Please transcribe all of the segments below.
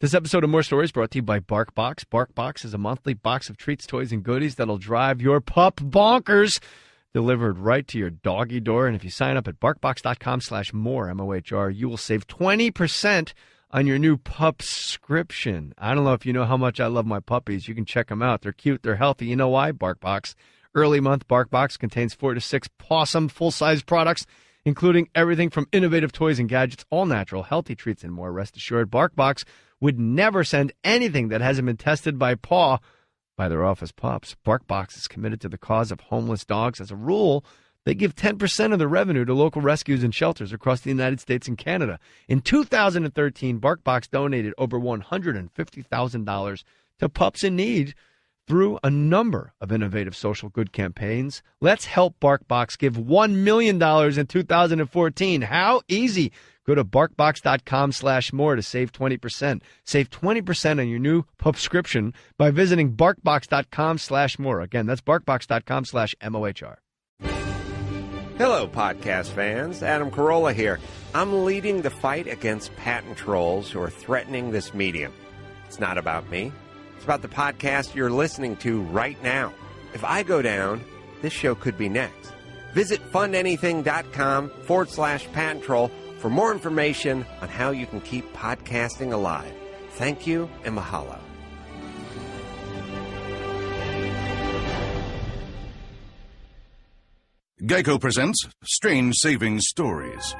This episode of More Stories brought to you by BarkBox. BarkBox is a monthly box of treats, toys, and goodies that'll drive your pup bonkers. Delivered right to your doggy door. And if you sign up at barkbox.com/more, M-O-H-R, you will save 20% on your new pup subscription. I don't know if you know how much I love my puppies. You can check them out. They're cute. They're healthy. You know why? BarkBox. Early month BarkBox contains 4 to 6 awesome full-size products, including everything from innovative toys and gadgets, all natural, healthy treats, and more. Rest assured, BarkBox would never send anything that hasn't been tested by their office pups. BarkBox is committed to the cause of homeless dogs. As a rule, they give 10% of the revenue to local rescues and shelters across the United States and Canada. In 2013, BarkBox donated over $150,000 to pups in need through a number of innovative social good campaigns. Let's help BarkBox give $1 million in 2014. How easy? Go to barkbox.com/more to save 20%. Save 20% on your new subscription by visiting barkbox.com/more. Again, that's barkbox.com/MOHR. Hello, podcast fans. Adam Carolla here. I'm leading the fight against patent trolls who are threatening this medium. It's not about me. It's about the podcast you're listening to right now. If I go down, this show could be next. Visit fundanything.com/patent troll for more information on how you can keep podcasting alive. Thank you and mahalo. Geico presents Strange Savings Stories.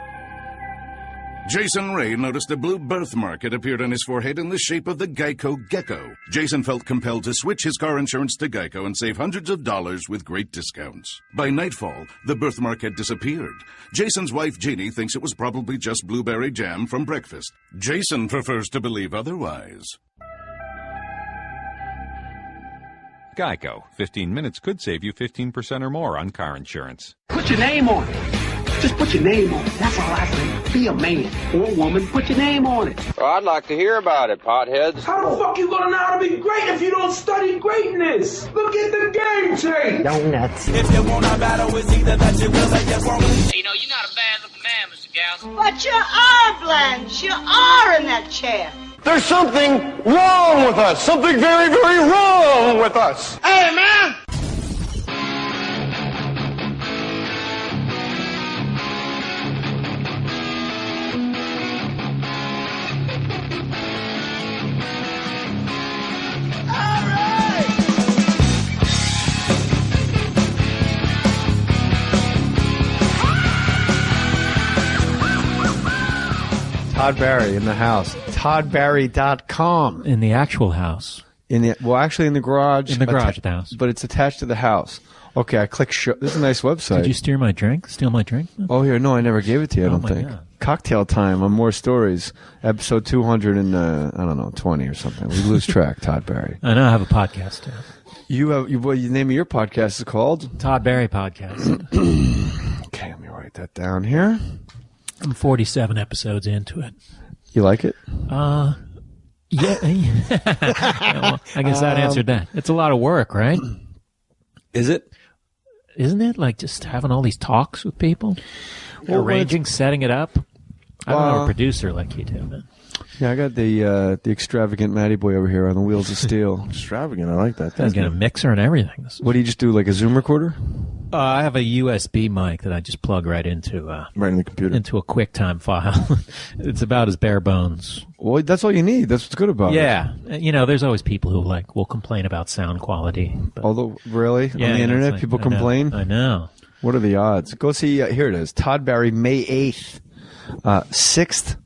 Jason Ray noticed a blue birthmark had appeared on his forehead in the shape of the Geico gecko. Jason felt compelled to switch his car insurance to Geico and save hundreds of dollars with great discounts. By nightfall, the birthmark had disappeared. Jason's wife, Jeannie, thinks it was probably just blueberry jam from breakfast. Jason prefers to believe otherwise. Geico. 15 minutes could save you 15% or more on car insurance. Put your name on it. Just put your name on it. That's all I say. Be a man or a woman. Put your name on it. Well, I'd like to hear about it, potheads. How the fuck you gonna know how to be great if you don't study greatness? Look at the game change. Donuts. If you want a battle, it's either that you will or you won't. You know, you're not a bad-looking man, Mr. Gals. But you are, Blanche. You are in that chair. There's something wrong with us. Something very, very wrong with us. Hey, man! Todd Barry in the house. ToddBarry.com. In the actual house. Actually in the garage. In the garage of the house. But it's attached to the house. Okay, I click show. This is a nice website. Did you steal my drink? Oh, here. No, I never gave it to you, I don't think. God. Cocktail time on More Stories. Episode 220 or something. We lose track, Todd Barry. I know I have a podcast too. What the name of your podcast is called? Todd Barry Podcast. Okay, let me write that down here. I'm 47 episodes into it. You like it? Yeah. Well, I guess that answered that. It's a lot of work, right? Is it? Isn't it? Like just having all these talks with people? Arranging, setting it up? I don't know a producer like you do, man. Yeah, I got the extravagant Matty boy over here on the wheels of steel. Extravagant, I like that. He's got a mixer and everything. What do you just do, like a Zoom recorder? I have a USB mic that I just plug right into right in the computer, into a QuickTime file. It's about as bare bones. Well, that's all you need. That's what's good about it. Yeah, you know, there's always people who will complain about sound quality. But although, really, yeah, on the internet, people complain. I know. What are the odds? Go see. Here it is. Todd Barry, May 8th, 6th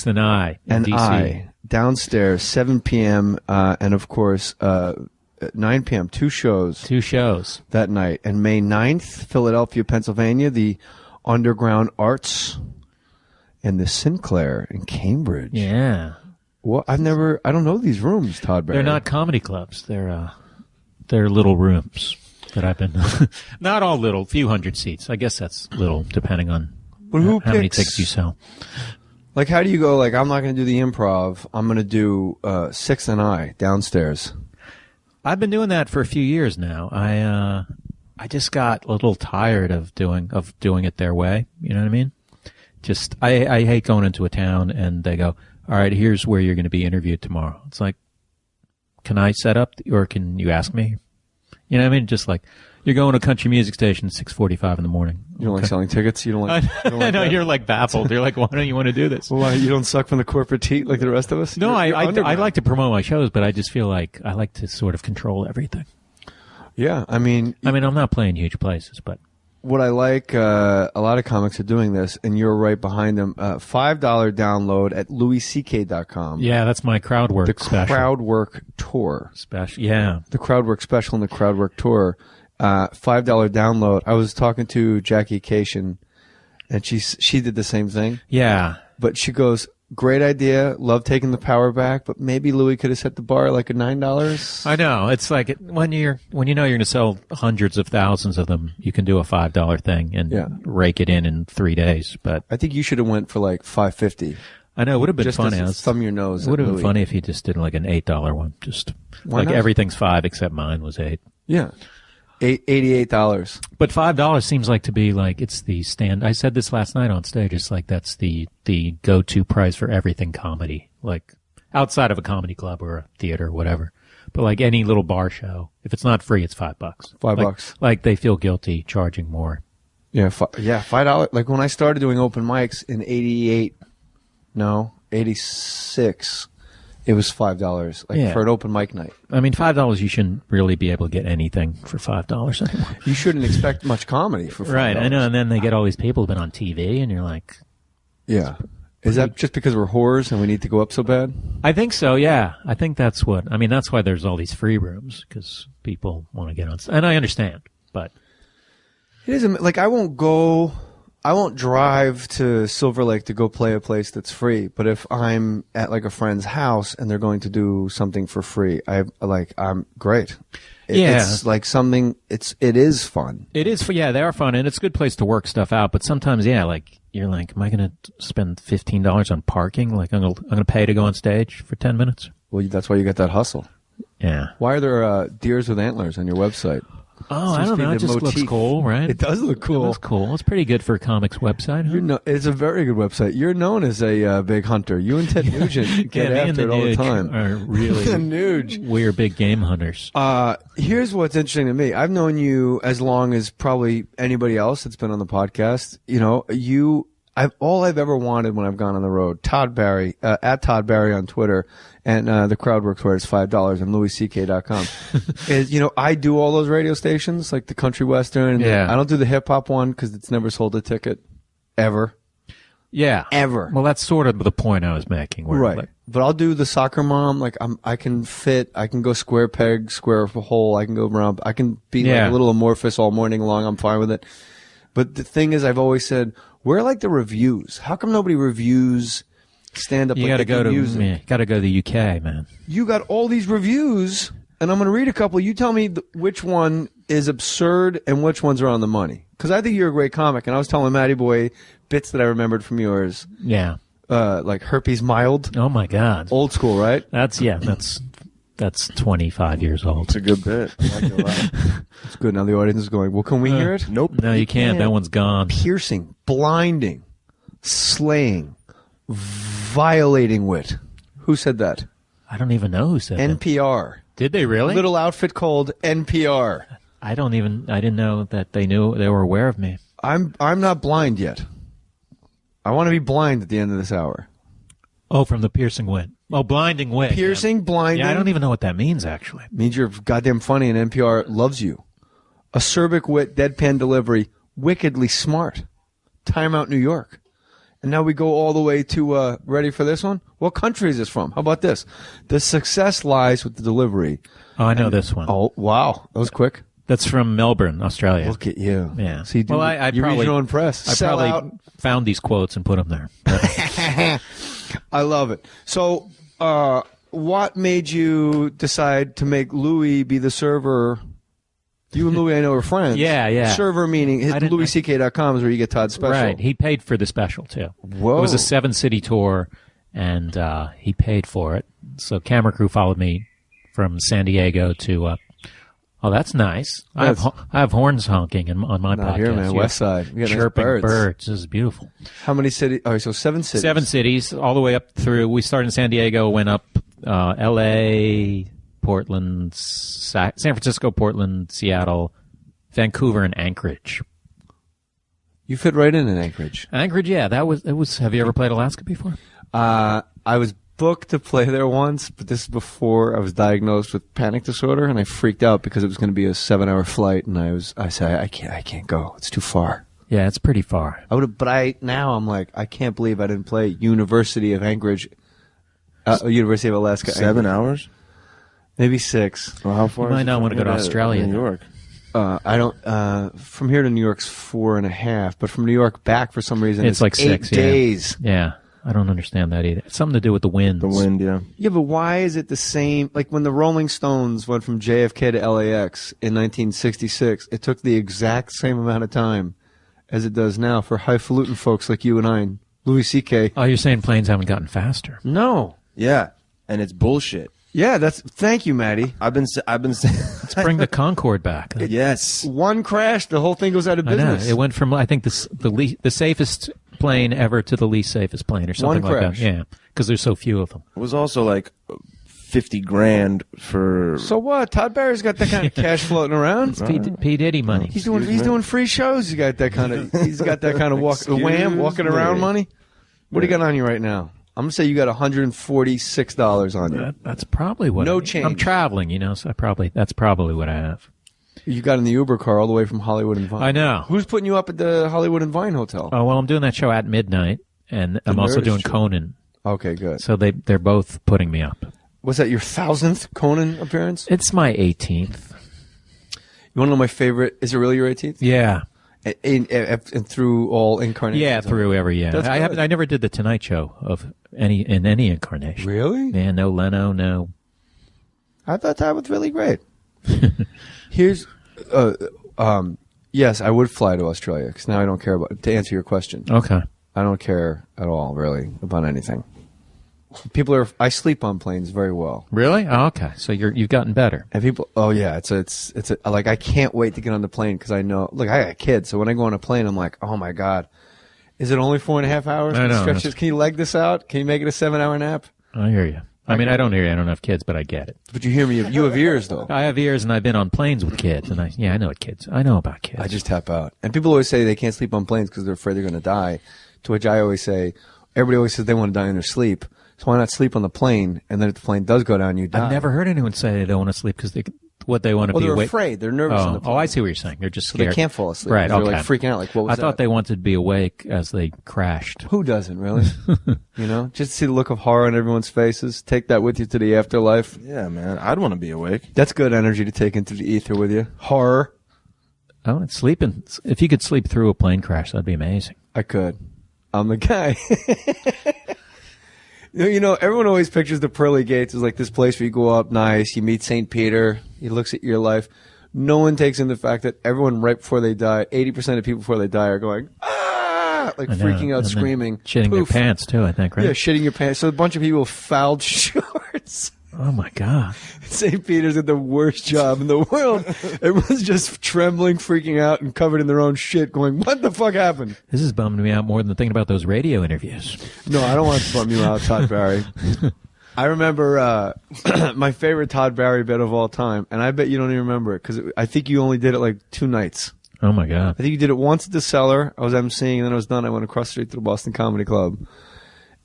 and I in DC. Downstairs, 7 p.m. And of course. 9 p.m., two shows that night. And May 9th, Philadelphia, Pennsylvania, the Underground Arts and the Sinclair in Cambridge. Yeah. Well, I don't know these rooms, Todd Barry. They're not comedy clubs. They're little rooms that I've been, not all little, few hundred seats. I guess that's little depending on how many tickets you sell. Like, how do you go, like, I'm not going to do the Improv. I'm going to do 6th and I downstairs. I've been doing that for a few years now. I just got a little tired of doing it their way. You know what I mean? I hate going into a town and they go, all right, here's where you're going to be interviewed tomorrow. It's like, can I set up or can you ask me? You know what I mean? Just like, you're going to a country music station at 6:45 in the morning. You don't like selling tickets? You don't like... I know, you're like baffled. You're like, why don't you want to do this? Why, you don't suck from the corporate heat like the rest of us? No, I like to promote my shows, but I just feel like I like to sort of control everything. Yeah, I mean, I'm not playing huge places, but... What I like, a lot of comics are doing this, and you're right behind them. $5 download at louisck.com. Yeah, that's my crowdwork special. The crowdwork tour. Special, yeah. The crowdwork special and the crowdwork tour. $5 download. I was talking to Jackie Cation, and she did the same thing. Yeah. But she goes, great idea. Love taking the power back, but maybe Louis could have set the bar like at $9. I know. It's like when you know you're going to sell hundreds of thousands of them, you can do a $5 thing and rake it in 3 days. But I think you should have went for like $5.50. I know. It would have been just funny. Thumb your nose. It would have been funny if he just did like an $8 one. Just like everything's $5 except mine was $8. Yeah. $88. But $5 seems like to be like, it's the stand. I said this last night on stage. It's like that's the go-to price for everything comedy. Like outside of a comedy club or a theater or whatever. But like any little bar show, if it's not free, it's $5. $5. Like they feel guilty charging more. Yeah. $5. Like when I started doing open mics in 86. It was $5, for an open mic night. I mean, $5, you shouldn't really be able to get anything for $5 anymore. You shouldn't expect much comedy for $5. Right, I know, and then they get all these people who've been on TV, and you're like... Yeah. Is that just because we're whores and we need to go up so bad? I think so, yeah. I think that's what... I mean, that's why there's all these free rooms, because people want to get on... And I understand, but... It isn't... Like, I won't drive to Silver Lake to go play a place that's free. But if I'm at like a friend's house and they're going to do something for free, I'm great. It's like something. It is fun. It is. They are fun, and it's a good place to work stuff out. But sometimes, like you're like, am I going to spend $15 on parking? Like I'm going to pay to go on stage for 10 minutes. Well, that's why you get that hustle. Yeah. Why are there deers with antlers on your website? Oh, I don't know. It just looks cool, right? It does look cool. It looks cool. It's pretty good for a comics website. Huh? It's a very good website. You're known as a big hunter. You and Ted Nugent get after it all the time. Are really Nuge. We're big game hunters. Here's what's interesting to me. I've known you as long as probably anybody else that's been on the podcast. You know, all I've ever wanted when I've gone on the road, Todd Barry, at Todd Barry on Twitter, and the crowd works where it's $5 and louisck.com. is, I do all those radio stations, like the country western. And I don't do the hip hop one because it's never sold a ticket. Ever. Yeah. Ever. Well, that's sort of the point I was making. Right. But I'll do the soccer mom. Like I can go square peg, square hole. I can go around. I can be like a little amorphous all morning long. I'm fine with it. But the thing is, I've always said, where are like the reviews? How come nobody reviews stand-up like they do music? You got to go to the UK, man. You got all these reviews, and I'm going to read a couple. You tell me which one is absurd and which ones are on the money. Because I think you're a great comic, and I was telling Matty Boy bits that I remembered from yours. Yeah. Like herpes mild. Oh, my God. Old school, right? That's 25 years old. It's a good bit. I like it a lot. It's good. Now the audience is going, well, can we hear it? Nope. No, you can't. That one's gone. Piercing, blinding, slaying, violating wit. Who said that? I don't even know who said that. NPR. Did they really? Little outfit called NPR. I didn't know that they were aware of me. I'm not blind yet. I want to be blind at the end of this hour. Oh, from the piercing wit. Oh, blinding wit. Piercing, blinding. Yeah, I don't even know what that means, actually. It means you're goddamn funny and NPR loves you. Acerbic wit, deadpan delivery, wickedly smart. Time Out New York. And now we go all the way to, ready for this one? What country is this from? How about this? The success lies with the delivery. Oh, I know this one. Oh, wow. That was quick. That's from Melbourne, Australia. Look at you. Yeah. See, you read your own press. I probably found these quotes and put them there. I love it. So, what made you decide to make Louis be the server? You and Louis, I know, are friends. Yeah. Server meaning louisck.com is where you get Todd's special. Right. He paid for the special, too. Whoa. It was a 7-city tour, and he paid for it. So camera crew followed me from San Diego to Oh, that's nice. I have horns honking on my podcast. Here, man, West Side. We got chirping nice birds. This is beautiful. How many cities? Oh, so 7 cities. 7 cities, all the way up through. We started in San Diego, went up L.A., Portland, San Francisco, Portland, Seattle, Vancouver, and Anchorage. You fit right in Anchorage. Anchorage, yeah. It was. Have you ever played Alaska before? I was booked to play there once, but this is before I was diagnosed with panic disorder, and I freaked out because it was going to be a 7-hour flight, and I said I can't go. It's too far. Yeah, it's pretty far. Now I'm like, I can't believe I didn't play University of Anchorage, University of Alaska. 7 hours? Maybe 6. Well, how far? You might not want to go to Australia. New York. I don't. From here to New York's 4.5, but from New York back for some reason it's like 8 6 days. Yeah, I don't understand that either. It's something to do with the wind. The wind, yeah. Yeah, but why is it the same? Like when the Rolling Stones went from JFK to LAX in 1966, it took the exact same amount of time as it does now for highfalutin folks like you and I and Louis C.K. Oh, you're saying planes haven't gotten faster? No. Yeah, and it's bullshit. Yeah, thank you, Maddie. I've been saying. Let's bring the Concorde back. Yes. One crash, the whole thing goes out of business. I know. It went from, I think, the safest plane ever to the least safest plane or something like that. Yeah, because there's so few of them. It was also like $50,000 for. So what? Todd Barry's got that kind of cash floating around. It's P. Diddy money. He's doing free shows. He's got that kind of walking around money. What do you got on you right now? I'm gonna say you got $146 on you. That's probably what. No change. I'm traveling, so that's probably what I have. You got in the Uber car all the way from Hollywood and Vine. I know. Who's putting you up at the Hollywood and Vine Hotel? Oh well, I'm doing that show at midnight, and I'm also doing Conan. Okay, good. So they're both putting me up. Was that your 1,000th Conan appearance? It's my 18th. You want to know my favorite? Is it really your 18th? Yeah. And through all incarnations? Yeah, through every, yeah. I never did the Tonight Show in any incarnation. Really? Yeah, no Leno, no. I thought that was really great. Here's, yes, I would fly to Australia because now I don't care to answer your question. Okay. I don't care at all, really, about anything. I sleep on planes very well. Really? Oh, okay. So you've gotten better. And it's like I can't wait to get on the plane because I know. Look, I got kids, so when I go on a plane, I'm like, oh my god, is it only 4.5 hours? I know. Can you leg this out? Can you make it a 7-hour nap? I hear you. I mean, I don't hear you. I don't have kids, but I get it. But you hear me. You have ears, though. I have ears, and I've been on planes with kids, and I know kids. I know about kids. I just tap out. And people always say they can't sleep on planes because they're afraid they're going to die. To which I always say, everybody always says they want to die in their sleep. So why not sleep on the plane, and then if the plane does go down, you die? I've never heard anyone say they don't want to sleep because they want to be they're awake. afraid. They're nervous on the plane. Oh, I see what you're saying. They're just scared. So they can't fall asleep. Right, They're okay. like freaking out. Like, what was that? I thought they wanted to be awake as they crashed. Who doesn't, really? Just see the look of horror on everyone's faces. Take that with you to the afterlife. Yeah, man. I'd want to be awake. That's good energy to take into the ether with you. Horror. Oh, it's sleeping. If you could sleep through a plane crash, that'd be amazing. I could. I'm the guy. Everyone always pictures the pearly gates as like this place where you go up nice, you meet St. Peter, he looks at your life. No one takes in the fact that everyone right before they die, 80% of people before they die are going, ah, like freaking out, screaming. Shitting their pants too, I think, right? Yeah, shitting your pants. So a bunch of people fouled shorts. Oh my God. St. Peter's did the worst job in the world. Everyone's just trembling, freaking out, and covered in their own shit going, what the fuck happened? This has bummed me out more than thinking about those radio interviews. No, I don't want to bum you out, Todd Barry. I remember my favorite Todd Barry bit of all time, and I bet you don't even remember it, because I think you only did it like 2 nights. Oh my God. I think you did it once at the Cellar. I was emceeing, and then I was done. I went across the street to the Boston Comedy Club.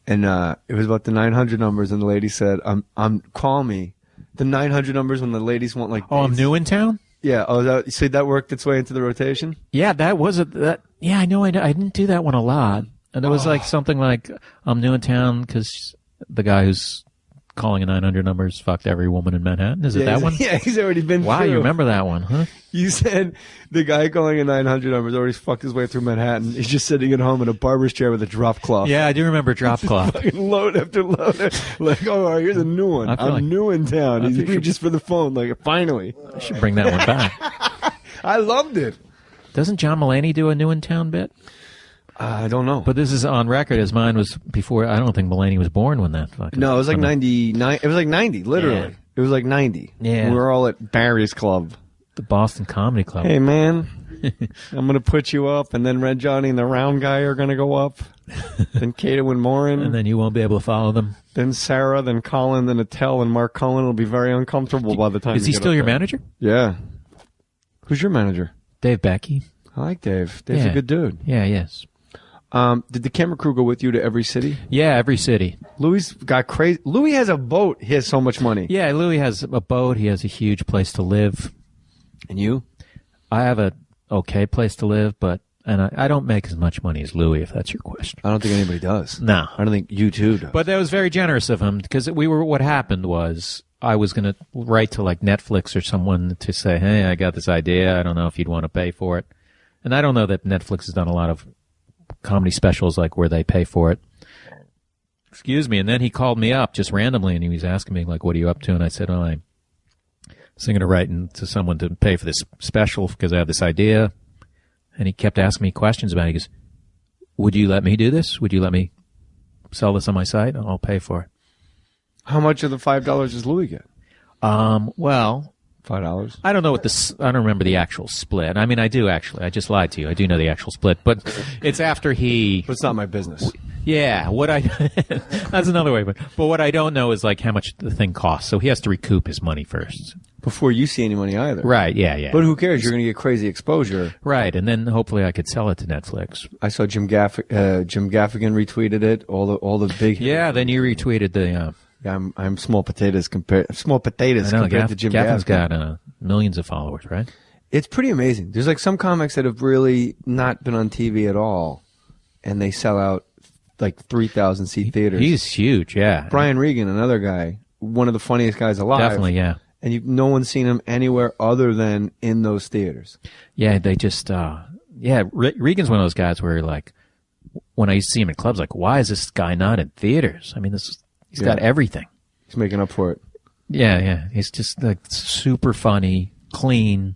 And it was about the 900 numbers, and the lady said, call me. The 900 numbers when the ladies want like... Oh, I'm new in town? Yeah. Oh, you see that worked its way into the rotation? Yeah, that was yeah, I know. I didn't do that one a lot. And it was like something like, I'm new in town because the guy who's calling a 900 numbers fucked every woman in Manhattan. Is it that one? Yeah, he's already been Wow, through. You remember that one, huh? You said the guy calling a 900 numbers already fucked his way through Manhattan. He's just sitting at home in a barber's chair with a drop cloth. Yeah, I do remember drop cloth. Fucking load after load. Like, all right, here's a new one. I'm new in town. He's just for the phone. Like, finally. I should bring that one back. I loved it. Doesn't John Mulaney do a new in town bit? I don't know. But this is on record as mine was before. I don't think Mulaney was born when that fucking... No, it was like 99. It was like 90, literally. Yeah. It was like 90. Yeah. We were all at Barry's Club. The Boston Comedy Club. Hey, man, I'm going to put you up, and then Red Johnny and the Round Guy are going to go up. Then Cato and Morin. And then you won't be able to follow them. Then Sarah, then Colin, then Attell, and Mark Cullen will be very uncomfortable by the time. Is he still your manager? Yeah. Who's your manager? Dave Becky. I like Dave. Dave's a good dude. Yeah, yes. Did the camera crew go with you to every city? Yeah, every city. Louis got crazy. Louis has a boat. He has so much money. Yeah, Louis has a boat. He has a huge place to live. And you? I have a okay place to live, and I don't make as much money as Louis, if that's your question. I don't think anybody does. No. I don't think you two do. But that was very generous of him, because what happened was I was going to write to like Netflix or someone to say, hey, I got this idea. I don't know if you'd want to pay for it. And I don't know that Netflix has done a lot of comedy specials like where they pay for it. Excuse me. And then he called me up just randomly and he was asking me like, what are you up to? And I said, oh, I'm going to write to someone to pay for this special because I have this idea. And he kept asking me questions about it. He goes, would you let me do this? Would you let me sell this on my site? I'll pay for it. How much of the $5 does Louis get? Well, $5. I don't know I don't remember the actual split. I mean, I do actually. I just lied to you. I do know the actual split, but it's after he. But it's not my business. Yeah, that's another way. But what I don't know is like how much the thing costs. So he has to recoup his money first before you see any money either. Right? Yeah. But who cares? You're going to get crazy exposure. Right, and then hopefully I could sell it to Netflix. I saw Jim Gaffigan retweeted it. All the big. Yeah, then you retweeted the. Yeah, I'm small potatoes compared to Jim Gaffigan's Gaffigan. Got millions of followers, right? It's pretty amazing. There's like some comics that have really not been on TV at all, and they sell out like 3,000 seat theaters. He's huge, yeah. Brian Regan, another guy, one of the funniest guys alive. Definitely, yeah. And no one's seen him anywhere other than in those theaters. Yeah, they just, Regan's one of those guys where like, when I used to see him in clubs, like, why is this guy not in theaters? I mean, he's got everything. He's making up for it. Yeah. He's just like super funny, clean,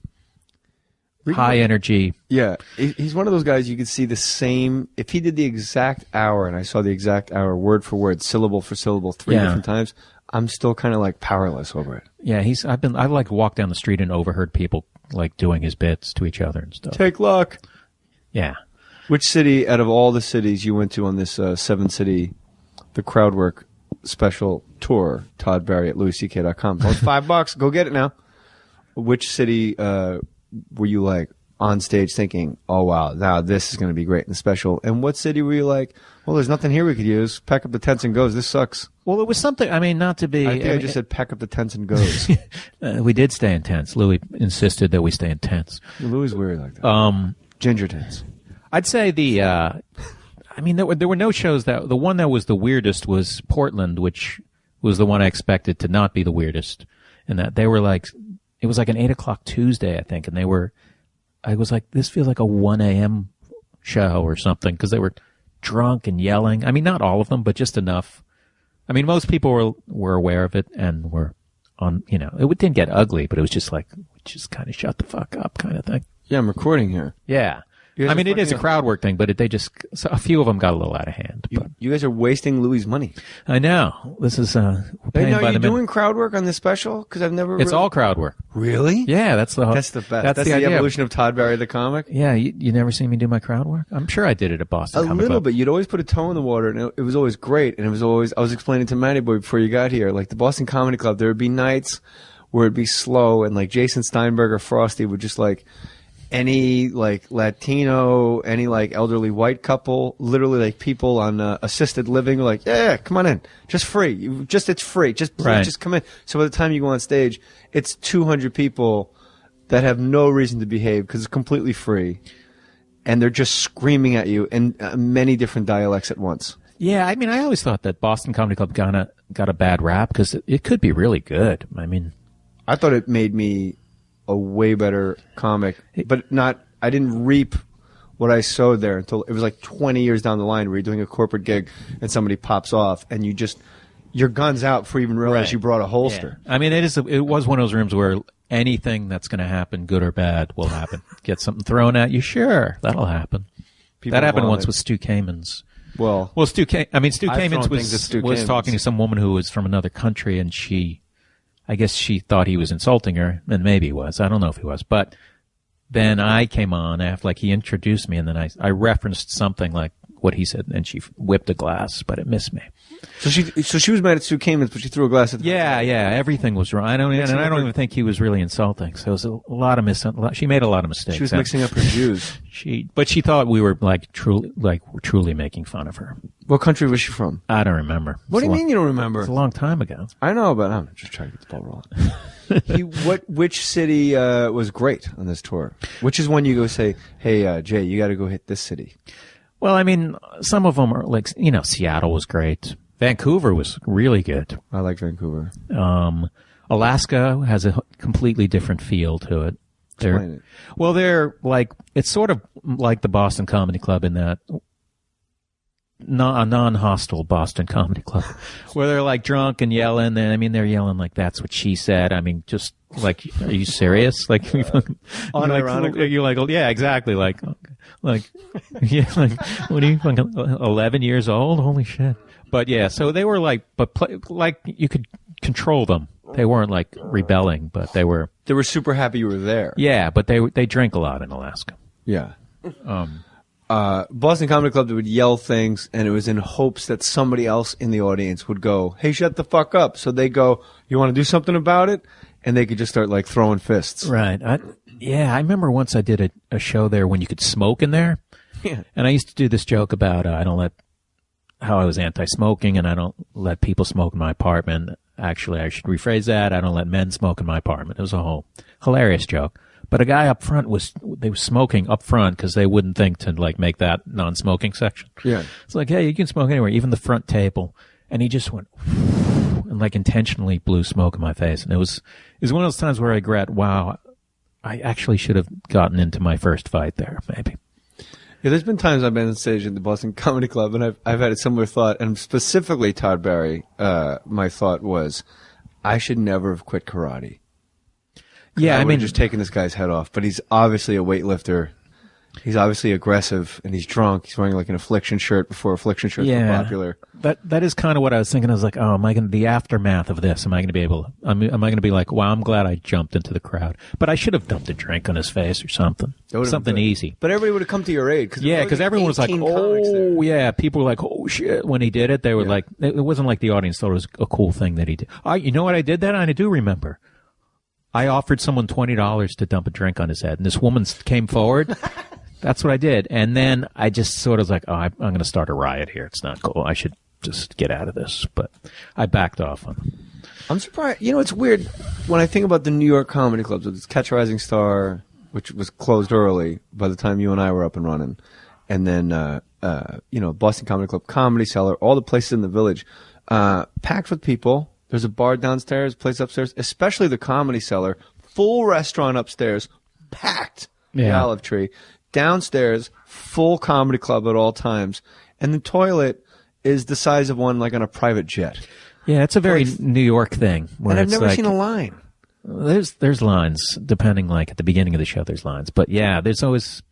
high energy. Yeah. He's one of those guys you could see the same, if he did the exact hour, and I saw the exact hour word for word, syllable for syllable, 3 different times, I'm still kind of like powerless over it. Yeah, I've like walked down the street and overheard people like doing his bits to each other and stuff. Take luck. Yeah. Which city out of all the cities you went to on this 7-city, the crowd work special tour, Todd Barry at louisck.com. Well, it's $5. Go get it now. Which city were you like on stage thinking, oh wow, now this is going to be great and special? And what city were you like, well, there's nothing here we could use. Pack up the tents and goes. This sucks. Well, it was something. I mean, not to be. I just said pack up the tents and goes. We did stay in tents. Louis insisted that we stay in tents. Louis is weird like that. Ginger tents. I'd say I mean, there were no shows the one that was the weirdest was Portland, which was the one I expected to not be the weirdest. And that they were like, it was like an 8:00 Tuesday, I think. And I was like, this feels like a 1 a.m. show or something. Cause they were drunk and yelling. I mean, not all of them, but just enough. I mean, most people were aware of it and were on, it didn't get ugly, but it was just like, just kind of shut the fuck up kind of thing. Yeah, I'm recording here. Yeah. I mean, it is a crowd work thing, but a few of them got a little out of hand. You guys are wasting Louis' money. I know. This is, we're paying by the minute. Doing crowd work on this special? Because I've never. It's all crowd work. Really? Yeah, that's the best. That's the evolution of Todd Barry the comic. Yeah, you never seen me do my crowd work? I'm sure I did it at Boston. A little bit. You'd always put a toe in the water, and it was always great. And it was always, I was explaining to Matty Boy before you got here, like the Boston Comedy Club, there would be nights where it'd be slow, and like Jason Steinberg or Frosty would just like, any like Latino, any like elderly white couple, literally like people on assisted living, like, yeah, come on in, just free, it's free, just come in. So by the time you go on stage, it's 200 people that have no reason to behave because it's completely free, and they're just screaming at you in many different dialects at once. Yeah, I mean, I always thought that Boston Comedy Club got a bad rap because it could be really good. I mean, I thought it made me a way better comic, but I didn't reap what I sowed there until it was like 20 years down the line where you're doing a corporate gig and somebody pops off and your gun's out before you even realize you brought a holster. Yeah. I mean, it was one of those rooms where anything that's going to happen, good or bad, will happen. Get something thrown at you, sure, that'll happen. That happened once with Stu Kamen's. Well, Stu Kamen's was talking to some woman who was from another country, and I guess she thought he was insulting her, and maybe he was. I don't know if he was. But then I came on after, like, he introduced me, and then I referenced something like what he said, and she whipped a glass, but it missed me. So she was mad at Sue Kamens, but she threw a glass at the Yeah, everything was wrong. I don't even think he was really insulting. So it was a lot of she made a lot of mistakes. She was mixing up her Jews. But she thought we were truly making fun of her. What country was she from? I don't remember. What do you mean you don't remember? It's a long time ago. I know, but I'm just trying to get the ball rolling. Which city was great on this tour? Which is one you go say, hey, Jay, you got to go hit this city? Well, I mean, some of them are like, Seattle was great. Vancouver was really good. I like Vancouver. Alaska has a completely different feel to it. Explain it. Well, they're like, it's sort of like the Boston Comedy Club in that a non-hostile Boston Comedy Club, where they're like drunk and yelling. And I mean, they're yelling like, "That's what she said." I mean, just like, are you serious? Like, unironically, you're like, yeah, exactly. Like, yeah, like, what are you, fucking 11 years old? Holy shit! But yeah, so they were like, like you could control them. They weren't like rebelling, but they were super happy you were there. Yeah, but they drink a lot in Alaska. Yeah. Boston Comedy Club, they would yell things, and it was in hopes that somebody else in the audience would go, "Hey, shut the fuck up." So they go, "You want to do something about it?" And they could just start like throwing fists. Right. I remember once I did a show there when you could smoke in there. Yeah. And I used to do this joke about how I was anti-smoking and I don't let people smoke in my apartment. Actually, I should rephrase that. I don't let men smoke in my apartment. It was a whole hilarious joke. But a guy up front they were smoking up front because they wouldn't think to like make that non-smoking section. Yeah. It's like, hey, you can smoke anywhere, even the front table. And he just went and like intentionally blew smoke in my face. And it was one of those times where I regret, wow, I actually should have gotten into my first fight there, maybe. Yeah, there's been times I've been on stage at the Boston Comedy Club, and I've had a similar thought, and specifically Todd Barry, my thought was, I should never have quit karate. Yeah, I mean, just taken this guy's head off, but he's obviously a weightlifter. He's obviously aggressive, and he's drunk. He's wearing like an Affliction shirt before Affliction shirts were popular. That is kind of what I was thinking. I was like, oh, the aftermath of this, am I going to be able? Am I going to be like, wow, I'm glad I jumped into the crowd, but I should have dumped a drink on his face or something, something easy. But everybody would have come to your aid because everyone was like, oh yeah, people were like, oh shit, when he did it, they were like, it wasn't like the audience thought it was a cool thing that he did. You know what I did that? I do remember. I offered someone $20 to dump a drink on his head, and this woman came forward. That's what I did. And then I just sort of was like, oh, I'm going to start a riot here. It's not cool. I should just get out of this. But I backed off on it. I'm surprised. You know, it's weird when I think about the New York comedy clubs with Catch a Rising Star, which was closed early by the time you and I were up and running. And then, Boston Comedy Club, Comedy Cellar, all the places in the Village, packed with people. There's a bar downstairs, place upstairs, especially the Comedy Cellar, full restaurant upstairs, packed. The Olive Tree. Downstairs, full comedy club at all times. And the toilet is the size of one like on a private jet. Yeah, it's a very New York thing. And I've never seen a line. There's lines, depending, like, at the beginning of the show, there's lines. But yeah, there's always,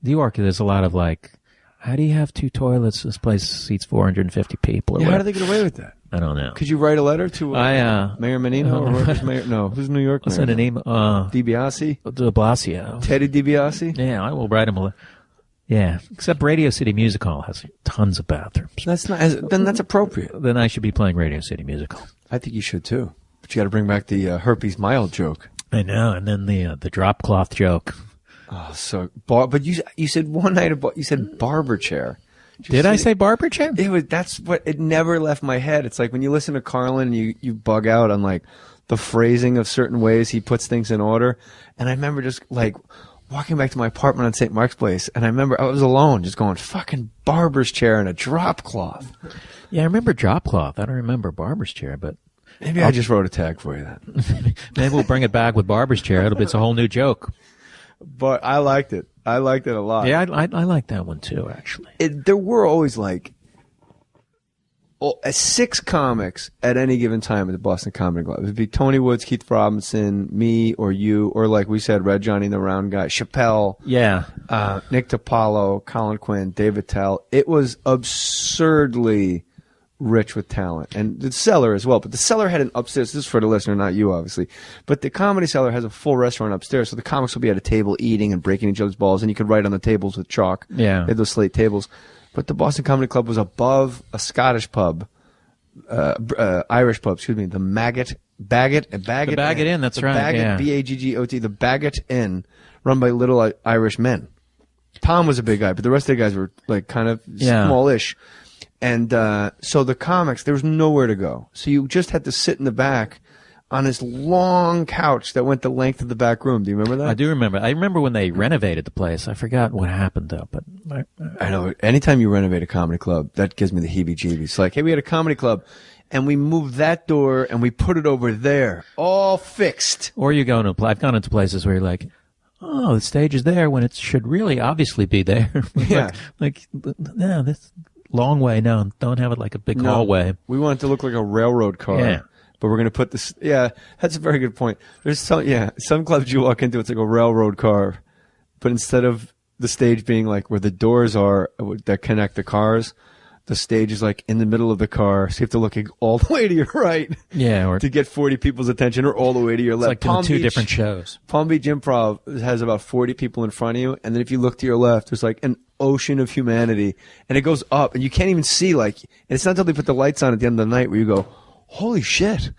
New York, there's a lot of like, how do you have two toilets? This place seats 450 people. How do they get away with that? I don't know. Could you write a letter to Mayor Menino? Or who's Mayor? No, who's New York? What's the name? DiBiase? De Blasio. Teddy DiBiase? Yeah, I will write him a letter. Yeah, except Radio City Music Hall has tons of bathrooms. Then that's appropriate. Then I should be playing Radio City Music Hall. I think you should too. But you got to bring back the herpes mild joke. I know, and then the drop cloth joke. Oh, but you said one night you said barber chair. Did I say barber chair? It never left my head. It's like when you listen to Carlin and you bug out on like the phrasing of certain ways he puts things in order. And I remember just like walking back to my apartment on St. Mark's Place, and I remember I was alone just going, fucking barber's chair and a drop cloth. Yeah, I remember drop cloth. I don't remember barber's chair, but maybe I just wrote a tag for you then. Maybe we'll bring it back with barber's chair. It's a whole new joke. But I liked it. I liked it a lot. Yeah, I like that one too, actually. There were always like 6 comics at any given time at the Boston Comedy Club. It'd be Tony Woods, Keith Robinson, me, or you, or like we said, Red Johnny and the Round Guy, Chappelle, Nick DiPaolo, Colin Quinn, Dave Attell. It was absurdly rich with talent, and the Cellar as well. But the Cellar had an upstairs. This is for the listener, not you, obviously. But the Comedy Cellar has a full restaurant upstairs, so the comics will be at a table eating and breaking each other's balls, and you could write on the tables with chalk. Yeah. They had those slate tables. But the Boston Comedy Club was above a Scottish pub, Irish pub, excuse me, the Bagot Inn. That's right. Bagot, yeah. Baggot, the Bagot Inn, run by little Irish men. Tom was a big guy, but the rest of the guys were like kind of smallish. And so the comics, there was nowhere to go. So you just had to sit in the back on this long couch that went the length of the back room. Do you remember that? I do remember. I remember when they renovated the place. I forgot what happened though, but I know. Anytime you renovate a comedy club, that gives me the heebie-jeebies. Like, hey, we had a comedy club, and we moved that door, and we put it over there, all fixed. Or you go into I've gone into places where you're like, oh, the stage is there when it should really obviously be there. Yeah. No, this long way. No, don't have it like a big hallway. We want it to look like a railroad car. Yeah. But we're going to put this. Yeah, that's a very good point. There's some clubs you walk into, it's like a railroad car, but instead of the stage being like where the doors are that connect the cars, the stage is like in the middle of the car, so you have to look all the way to your right. Yeah, or to get 40 people's attention, or all the way to your left. It's like doing two different shows. Palm Beach Improv has about 40 people in front of you, and then if you look to your left, there's like an ocean of humanity, and it goes up, and you can't even see. Like, and it's not until they put the lights on at the end of the night where you go, holy shit,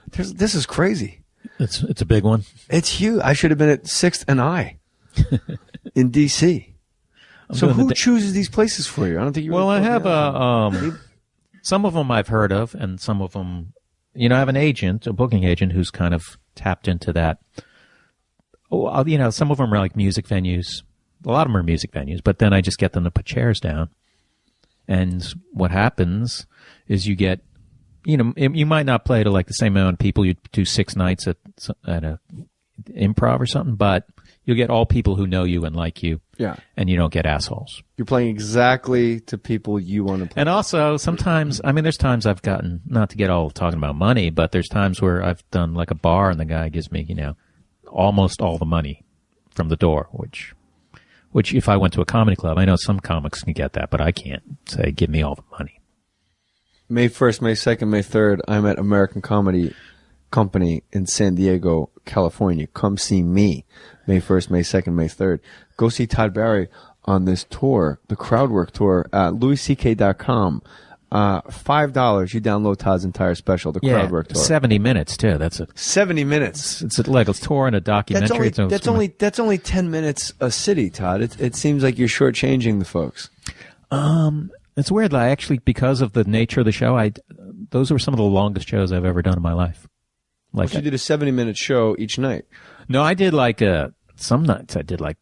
this is crazy. It's a big one. It's huge. I should have been at 6th and I in D.C. So who chooses these places for you? I don't think you. Well, I have some of them I've heard of, and some of them, I have an agent, a booking agent, who's kind of tapped into that. Oh, some of them are like music venues. A lot of them are music venues, but then I just get them to put chairs down. And what happens is you get, you might not play to like the same amount of people. You do 6 nights at a improv or something, but you'll get all people who know you and like you. Yeah. And you don't get assholes. You're playing exactly to people you want to play. And also, sometimes, there's times I've gotten, not to get all talking about money, but there's times where I've done like a bar and the guy gives me, almost all the money from the door, which if I went to a comedy club, I know some comics can get that, but I can't say, give me all the money. May 1st, May 2nd, May 3rd, I'm at American Comedy Company in San Diego, California. Come see me. May 1st, May 2nd, May 3rd. Go see Todd Barry on this tour, the Crowdwork tour, at louisck.com. $5, you download Todd's entire special, the Crowdwork tour. 70 minutes too. 70 minutes. It's like a tour and a documentary. That's only 10 minutes a city, Todd. It seems like you're shortchanging the folks. It's weird. I actually, because of the nature of the show, those were some of the longest shows I've ever done in my life. Like, you did a 70-minute show each night. No, I did like some nights I did like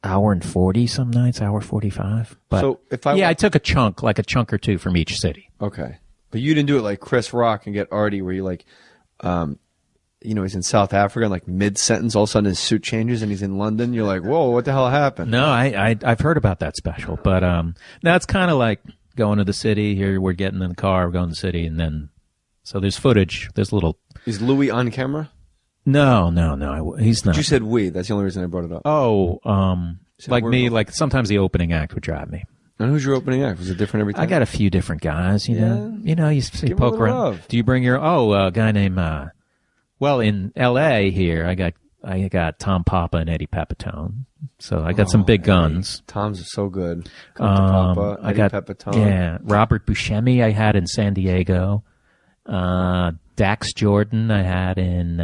hour and 40, some nights hour 45. But so if I took a chunk or two from each city. Okay, but you didn't do it like Chris Rock and get Artie, where you like, he's in South Africa and like mid-sentence, all of a sudden his suit changes and he's in London. You're like, whoa, what the hell happened? No, I've heard about that special, but now it's kind of like going to the city. Here we're getting in the car, we're going to the city, and then so there's footage. There's little. Is Louis on camera? No, he's not. But you said we. That's the only reason I brought it up. Oh, like me, like sometimes the opening act would drive me. And who's your opening act? Was it different every time? I got a few different guys, you know. You see poke around. Love. Do you bring your a guy named in LA here, I got Tom Papa and Eddie Pepitone. So I got some big guns. Tom's so good. Papa, Eddie Pepitone. Yeah, Robert Buscemi I had in San Diego. Dax Jordan I had in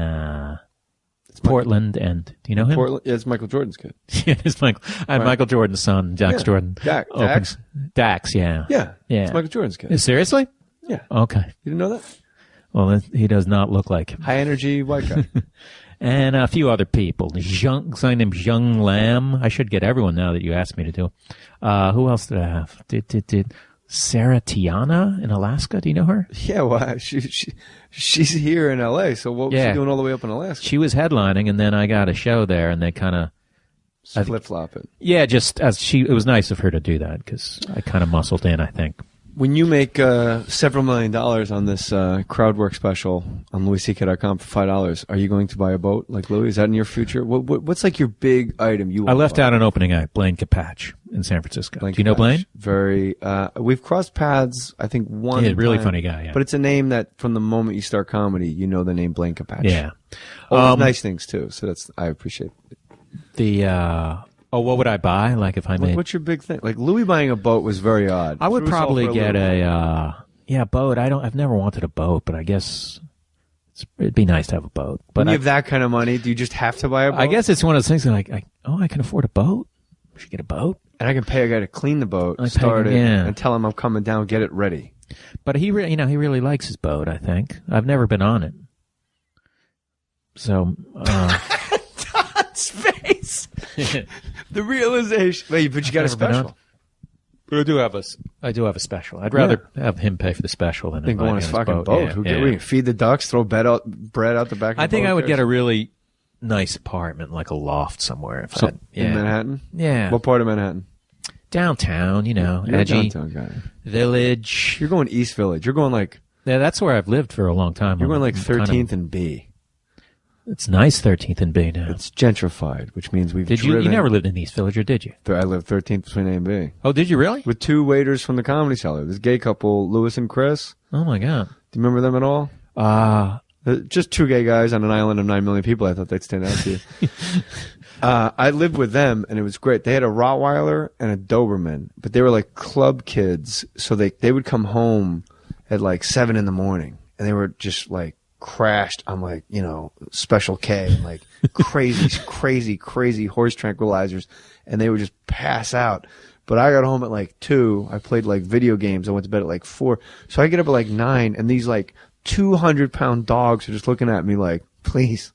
Portland, and do you know him? Portland, yeah, it's Michael Jordan's kid. Yeah, it's Michael. I had Michael Jordan's son, Dax Jordan. Dax, yeah. Yeah, it's Michael Jordan's kid. Seriously? Yeah. Okay. You didn't know that? Well, he does not look like him. High energy white guy. And a few other people. Guy named Zheng Lam. I should get everyone now that you asked me to do. Who else did I have? Did Sarah Tiana in Alaska? Do you know her? Yeah, well, she's here in L.A., so what was she doing all the way up in Alaska? She was headlining, and then I got a show there, and they kind of... Flip-flop it. Yeah, just it was nice of her to do that, because I kind of muscled in, I think. When you make several $1 million on this crowd work special on LouisCK.com for $5, are you going to buy a boat like Louis? Is that in your future? What's like your big item you want I left to buy? out an opening act, Blaine Capatch in San Francisco. Do you know Blaine? Very. We've crossed paths, I think, one Yeah, really time, funny guy, yeah. But it's a name that from the moment you start comedy, you know the name Blaine Capatch. Yeah. Nice things, too. So I appreciate it. What would I buy? Like if I made... What's your big thing? Like Louis buying a boat was very odd. I would probably get a boat. I've never wanted a boat, but I guess it'd be nice to have a boat. But when you have that kind of money, do you just have to buy a boat? I guess it's one of those things like, I can afford a boat. We should get a boat. And I can pay a guy to clean the boat, start it, and tell him I'm coming down, get it ready. But he really likes his boat, I think. I've never been on it. So, Todd's face. The realization. Wait, but you got a special. But I do have a special. I'd rather have him pay for the special than go on his fucking boat. We feed the ducks, throw bread out the back of the boat. I think I would get a really nice apartment, like a loft somewhere. In Manhattan? Yeah. What part of Manhattan? Downtown, You're edgy. A downtown guy. Village. You're going East Village. You're going like... Yeah, that's where I've lived for a long time. You're going like 13th and B. It's nice 13th and B now. It's gentrified, which means we've Did you never lived in East Village, or did you? I lived 13th between A and B. Oh, did you really? With two waiters from the Comedy Cellar. This gay couple, Louis and Chris. Oh, my God. Do you remember them at all? Just two gay guys on an island of 9 million people. I thought they'd stand out to you. I lived with them, and it was great. They had a Rottweiler and a Doberman, but they were like club kids, so they would come home at like 7 in the morning, and they were just like crashed on like, Special K and like crazy horse tranquilizers, and they would just pass out. But I got home at like 2. I played like video games. I went to bed at like 4. So I get up at like 9, and these like 200-pound dogs are just looking at me like, please.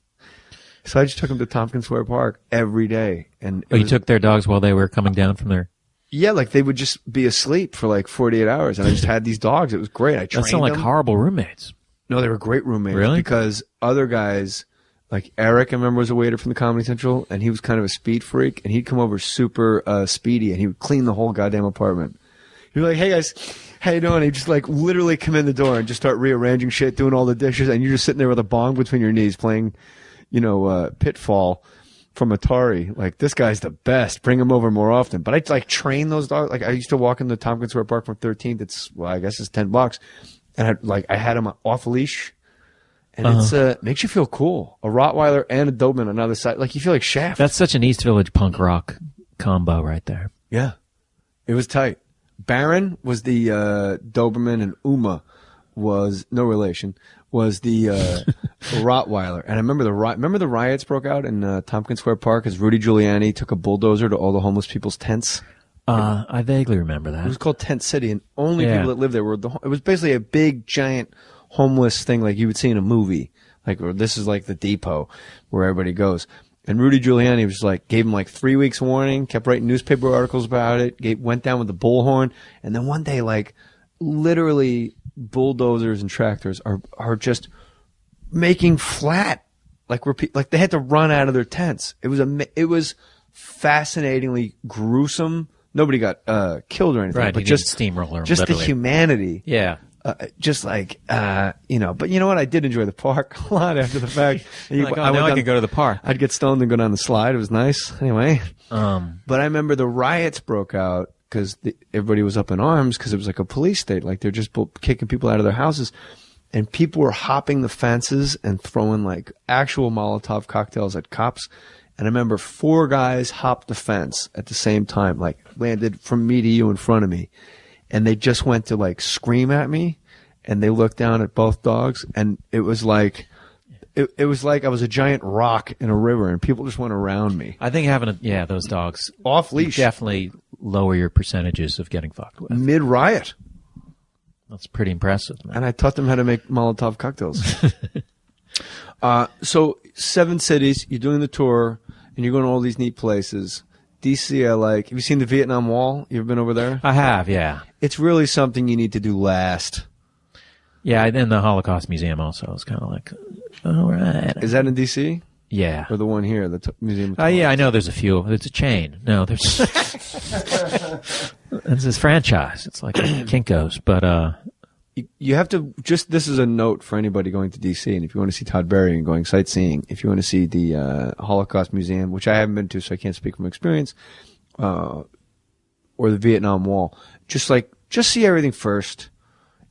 So I just took them to Tompkins Square Park every day. And you took their dogs while they were coming down from their... Yeah, like they would just be asleep for like 48 hours, and I just had these dogs. It was great. I trained them. That sound like horrible roommates. No, they were great roommates. Really? Because other guys, like Eric, I remember, was a waiter from the Comedy Central, and he was kind of a speed freak, and he'd come over super speedy, and he would clean the whole goddamn apartment. He'd be like, hey guys, how you doing? He'd just like literally come in the door and just start rearranging shit, doing all the dishes, and you're just sitting there with a bong between your knees playing, Pitfall from Atari. Like, this guy's the best. Bring him over more often. But I'd like train those dogs. Like, I used to walk into Tompkins Square Park from 13th. I guess it's $10. And I had him off a leash. And it makes you feel cool. A Rottweiler and a Doberman on the other side. Like, you feel like Shaft. That's such an East Village punk rock combo right there. Yeah. It was tight. Baron was the Doberman, and Uma was, no relation, was the Rottweiler. And I remember the riots broke out in Tompkins Square Park as Rudy Giuliani took a bulldozer to all the homeless people's tents. I vaguely remember that. It was called Tent City, and only people that lived there were it was basically a big, giant, homeless thing like you would see in a movie. Like, this is like the depot where everybody goes. And Rudy Giuliani was like, gave him like 3 weeks warning, kept writing newspaper articles about it, went down with the bullhorn. And then one day, like, literally bulldozers and tractors are just making flat, like they had to run out of their tents. It was fascinatingly gruesome. Nobody got killed or anything, right, but just steamroller, just literally. the humanity. Yeah. Just like, but you know what? I did enjoy the park a lot after the fact. Like, now I can go to the park. I'd get stoned and go down the slide. It was nice. Anyway. But I remember the riots broke out because everybody was up in arms because it was like a police state. Like, they're just kicking people out of their houses. And people were hopping the fences and throwing like actual Molotov cocktails at cops. And I remember 4 guys hopped the fence at the same time, like landed from me to you in front of me. And they just went to like scream at me, and they looked down at both dogs, and it was like I was a giant rock in a river, and people just went around me. I think having those dogs off leash definitely lower your percentages of getting fucked with. Mid riot. That's pretty impressive, man. And I taught them how to make Molotov cocktails. So 7 cities, you're doing the tour, and you're going to all these neat places. DC, I like. Have you seen the Vietnam Wall? You ever been over there? I have, yeah. It's really something you need to do last. Yeah, and the Holocaust Museum also is kind of like, all right. Is that in DC? Yeah. Or the one here, the museum? Yeah, I know there's a few. It's a chain. No, there's. It's this franchise. It's like Kinko's, but you have to just. This is a note for anybody going to D.C. And if you want to see Todd Barry and going sightseeing, if you want to see the Holocaust Museum, which I haven't been to, so I can't speak from experience, or the Vietnam Wall, just see everything first,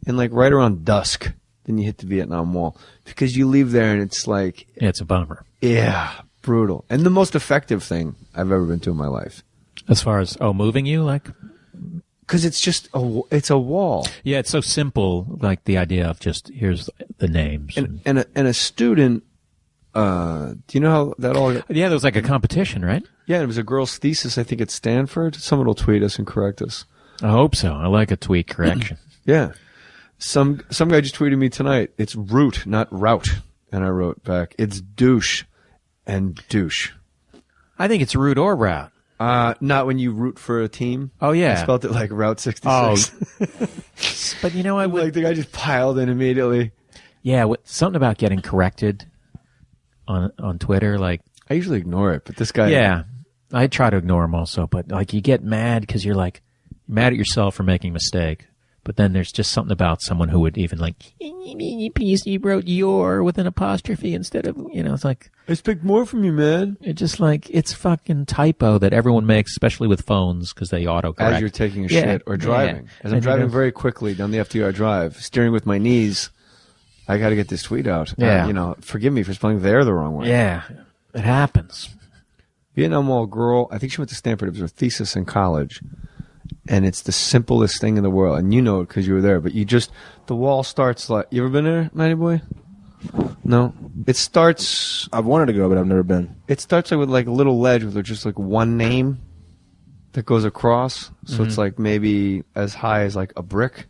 and like right around dusk, then you hit the Vietnam Wall because you leave there and it's like it's a bummer. Yeah, brutal, and the most effective thing I've ever been to in my life. As far as moving you, like. Because it's just it's a wall. Yeah, it's so simple. Like the idea of just here's the names and a student. Do you know how that all? Yeah, there was like a competition, right? Yeah, it was a girl's thesis. I think at Stanford. Someone will tweet us and correct us. I hope so. I like a tweet correction. Yeah, some guy just tweeted me tonight. It's root, not route, and I wrote back. It's douche, and douche. I think it's root or route. Not when you root for a team. Oh, yeah. I spelled it like Route 66. Oh. But you know what? Like the guy just piled in immediately. Yeah, something about getting corrected on Twitter. Like I usually ignore it, but this guy. Yeah, I try to ignore him also. But like you get mad because you're like mad at yourself for making a mistake. But then there's just something about someone who would even like, you wrote your with an apostrophe instead of, it's like. I expect more from you, man. It's just like, it's fucking typo that everyone makes, especially with phones, because they autocorrect. As you're taking a shit or driving. Yeah. As I'm driving very quickly down the FDR Drive, steering with my knees, I got to get this tweet out. Yeah. Forgive me for spelling there the wrong way. Yeah, it happens. Vietnam Wall girl, I think she went to Stanford. It was her thesis in college. And it's the simplest thing in the world. And you know it because you were there. But the wall starts like, you ever been there, Matty Boy? No. It starts. I've wanted to go, but I've never been. It starts like with like a little ledge with just like one name that goes across. So it's like maybe as high as like a brick.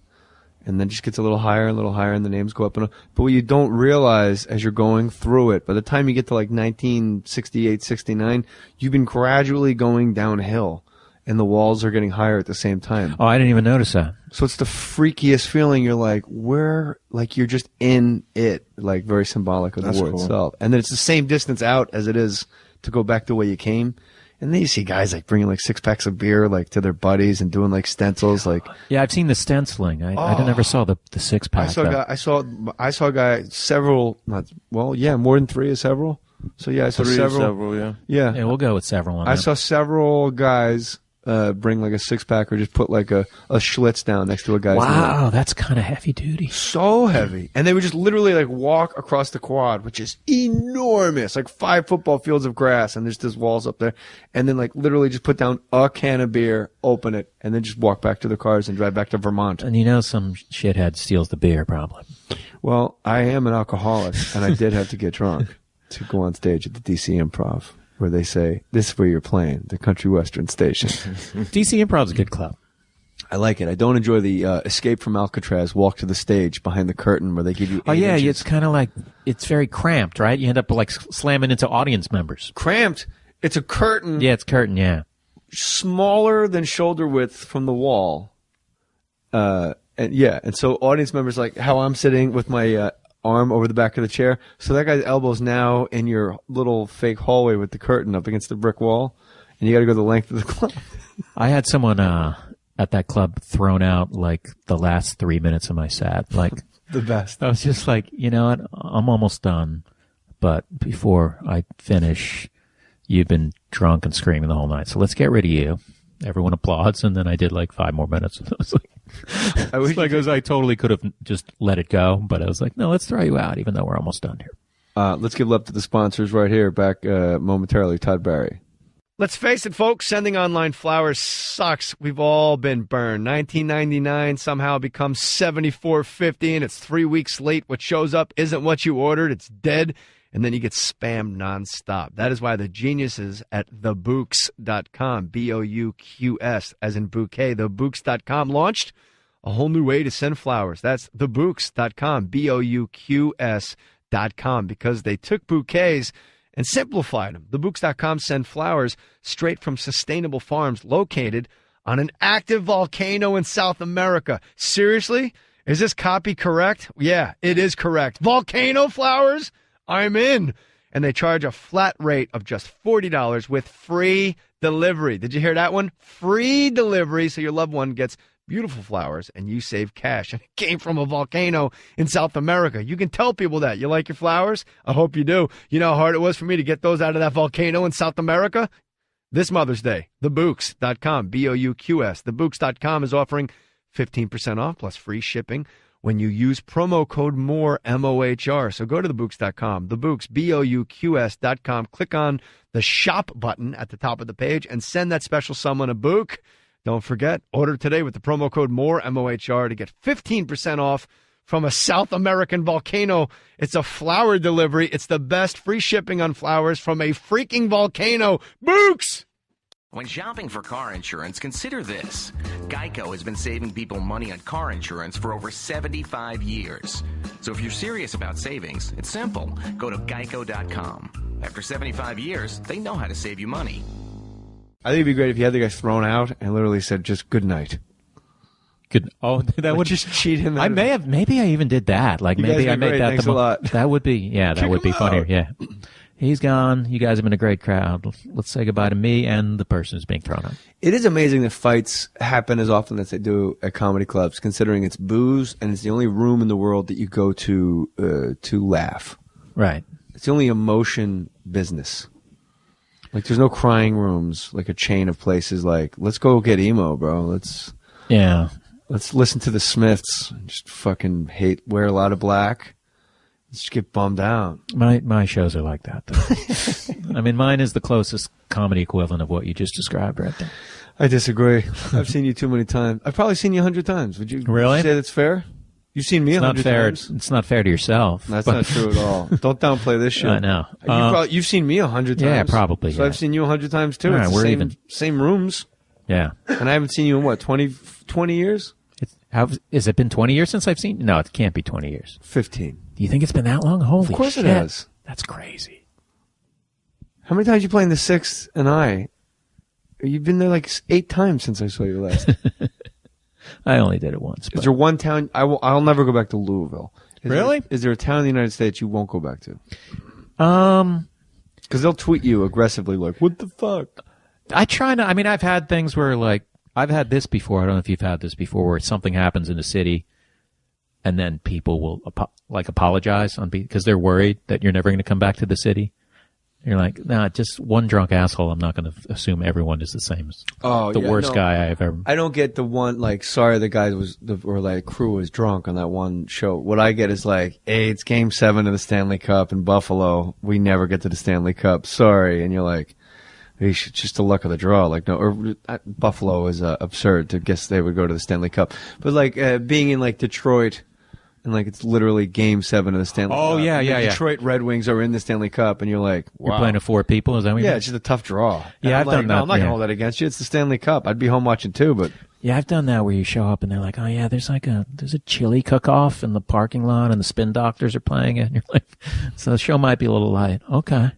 And then just gets a little higher, and the names go up and up. But what you don't realize as you're going through it, by the time you get to like 1968, 69, you've been gradually going downhill. And the walls are getting higher at the same time. Oh, I didn't even notice that. So it's the freakiest feeling. You're like, you're just in it, like very symbolic of the word itself. And then it's the same distance out as it is to go back the way you came. And then you see guys like bringing like 6 packs of beer like to their buddies and doing like stencils. Like, yeah, I've seen the stenciling. I never saw the 6 pack. I saw a guy several. More than 3 is several. So yeah, I saw several. Yeah. Yeah, we'll go with several. I saw several guys. Bring like a 6-pack or just put like a Schlitz down next to a guy's Wow, that's kind of heavy duty. So heavy. And they would just literally like walk across the quad, which is enormous, like 5 football fields of grass, and there's just walls up there. And then like literally just put down a can of beer, open it, and then just walk back to the cars and drive back to Vermont. And some shithead steals the beer probably. Well, I am an alcoholic, and I did have to get drunk to go on stage at the DC Improv. Where they say, this is where you're playing, the country western station. DC Improv's a good club. I like it. I don't enjoy the escape from Alcatraz, walk to the stage behind the curtain where they give you 8 inches. It's kind of like, it's very cramped, right? You end up like slamming into audience members. Cramped? It's a curtain. Yeah, it's curtain, yeah. Smaller than shoulder width from the wall. And so audience members, like how I'm sitting with my arm over the back of the chair. So that guy's elbow's now in your little fake hallway with the curtain up against the brick wall. And you got to go the length of the club. I had someone at that club thrown out like the last 3 minutes of my set. Like the best. I was just like, you know what? I'm almost done. But before I finish, you've been drunk and screaming the whole night. So let's get rid of you. Everyone applauds. And then I did like 5 more minutes. I was like, I totally could have just let it go, but I was like, no, let's throw you out, even though we're almost done here. Let's give love to the sponsors right here. Back momentarily, Todd Barry. Let's face it, folks, sending online flowers sucks. We've all been burned. $19.99 somehow becomes $74.50, and it's 3 weeks late. What shows up isn't what you ordered. It's dead, and then you get spammed nonstop. That is why the geniuses at thebooks.com, B-O-U-Q-S, as in bouquet, thebooks.com launched a whole new way to send flowers. That's thebooks.com, B-O-U-Q-S.com, because they took bouquets and simplified them. Thebooks.com send flowers straight from sustainable farms located on an active volcano in South America. Seriously? Is this copy correct? Yeah, it is correct. Volcano flowers? I'm in. and they charge a flat rate of just $40 with free delivery. Did you hear that one? Free delivery, so your loved one gets beautiful flowers and you save cash. And it came from a volcano in South America. You can tell people that. You like your flowers? I hope you do. You know how hard it was for me to get those out of that volcano in South America? This Mother's Day, thebooks.com, B-O-U-Q-S. Thebooks.com is offering 15% off plus free shipping when you use promo code MOHR, M-O-H-R. So go to thebooks.com, thebooks, B-O-U-Q-S.com. Click on the shop button at the top of the page and send that special someone a book. Don't forget, order today with the promo code MOHR, M-O-H-R, to get 15% off from a South American volcano. It's a flower delivery. It's the best free shipping on flowers from a freaking volcano. Books! When shopping for car insurance, consider this. Geico has been saving people money on car insurance for over 75 years. So if you're serious about savings, it's simple. Go to geico.com. After 75 years, they know how to save you money. I think it'd be great if you had the guy thrown out and literally said just good night. Good. Oh, that would just cheat him. I may have. Maybe I even did that. Like maybe I made that. Thanks a lot. That would be. Yeah, that would be funnier. Yeah. He's gone. You guys have been a great crowd. Let's say goodbye to me and the person who's being thrown out. It is amazing that fights happen as often as they do at comedy clubs, considering it's booze and it's the only room in the world that you go to laugh. Right. It's the only emotion business. Like, there's no crying rooms, like a chain of places. Like, let's go get emo, bro. Let's listen to the Smiths. Just fucking wear a lot of black. Let's just get bummed out. My shows are like that, though. I mean, mine is the closest comedy equivalent of what you just described right there. I disagree. I've seen you too many times. I've probably seen you 100 times. Would you really say that's fair? You've seen me 100 times. It's not fair to yourself. That's not true at all. Don't downplay this shit. I know. You've seen me 100 times. Yeah, probably. So I've seen you 100 times too. All right, it's we're the same rooms. Yeah. And I haven't seen you in what, 20 years? Has it been 20 years since I've seen? No, it can't be 20 years. 15. Do you think it's been that long? Holy shit. Of course it has. That's crazy. How many times did you play in the Sixth and I? You've been there like 8 times since I saw you last. I only did it once. Is there one town I'll never go back to Louisville? Really? Is there a town in the United States you won't go back to? Because they'll tweet you aggressively like, what the fuck? I try not. I mean, I've had things where like I've had this before. I don't know if you've had this before, where something happens in the city, and then people will apologize because they're worried that you're never going to come back to the city. You're like, nah, just one drunk asshole. I'm not going to assume everyone is the same as the worst guy I've ever. I don't get the one like, sorry, the guy or like crew was drunk on that one show. What I get is like, hey, it's Game 7 of the Stanley Cup in Buffalo. We never get to the Stanley Cup. Sorry, and you're like, it's just the luck of the draw. Like, no, or Buffalo is absurd to guess they would go to the Stanley Cup. But like being in like Detroit. And like it's literally Game 7 of the Stanley Cup. Oh yeah. Detroit Red Wings are in the Stanley Cup, and you're like, wow. You're playing to 4 people. Is that what you mean? It's just a tough draw. Yeah, I've done that. No, I'm not gonna hold that against you. It's the Stanley Cup. I'd be home watching too, but yeah, I've done that where you show up and they're like, oh yeah, there's a chili cook-off in the parking lot, and the Spin Doctors are playing it, and you're like, so the show might be a little light. Okay.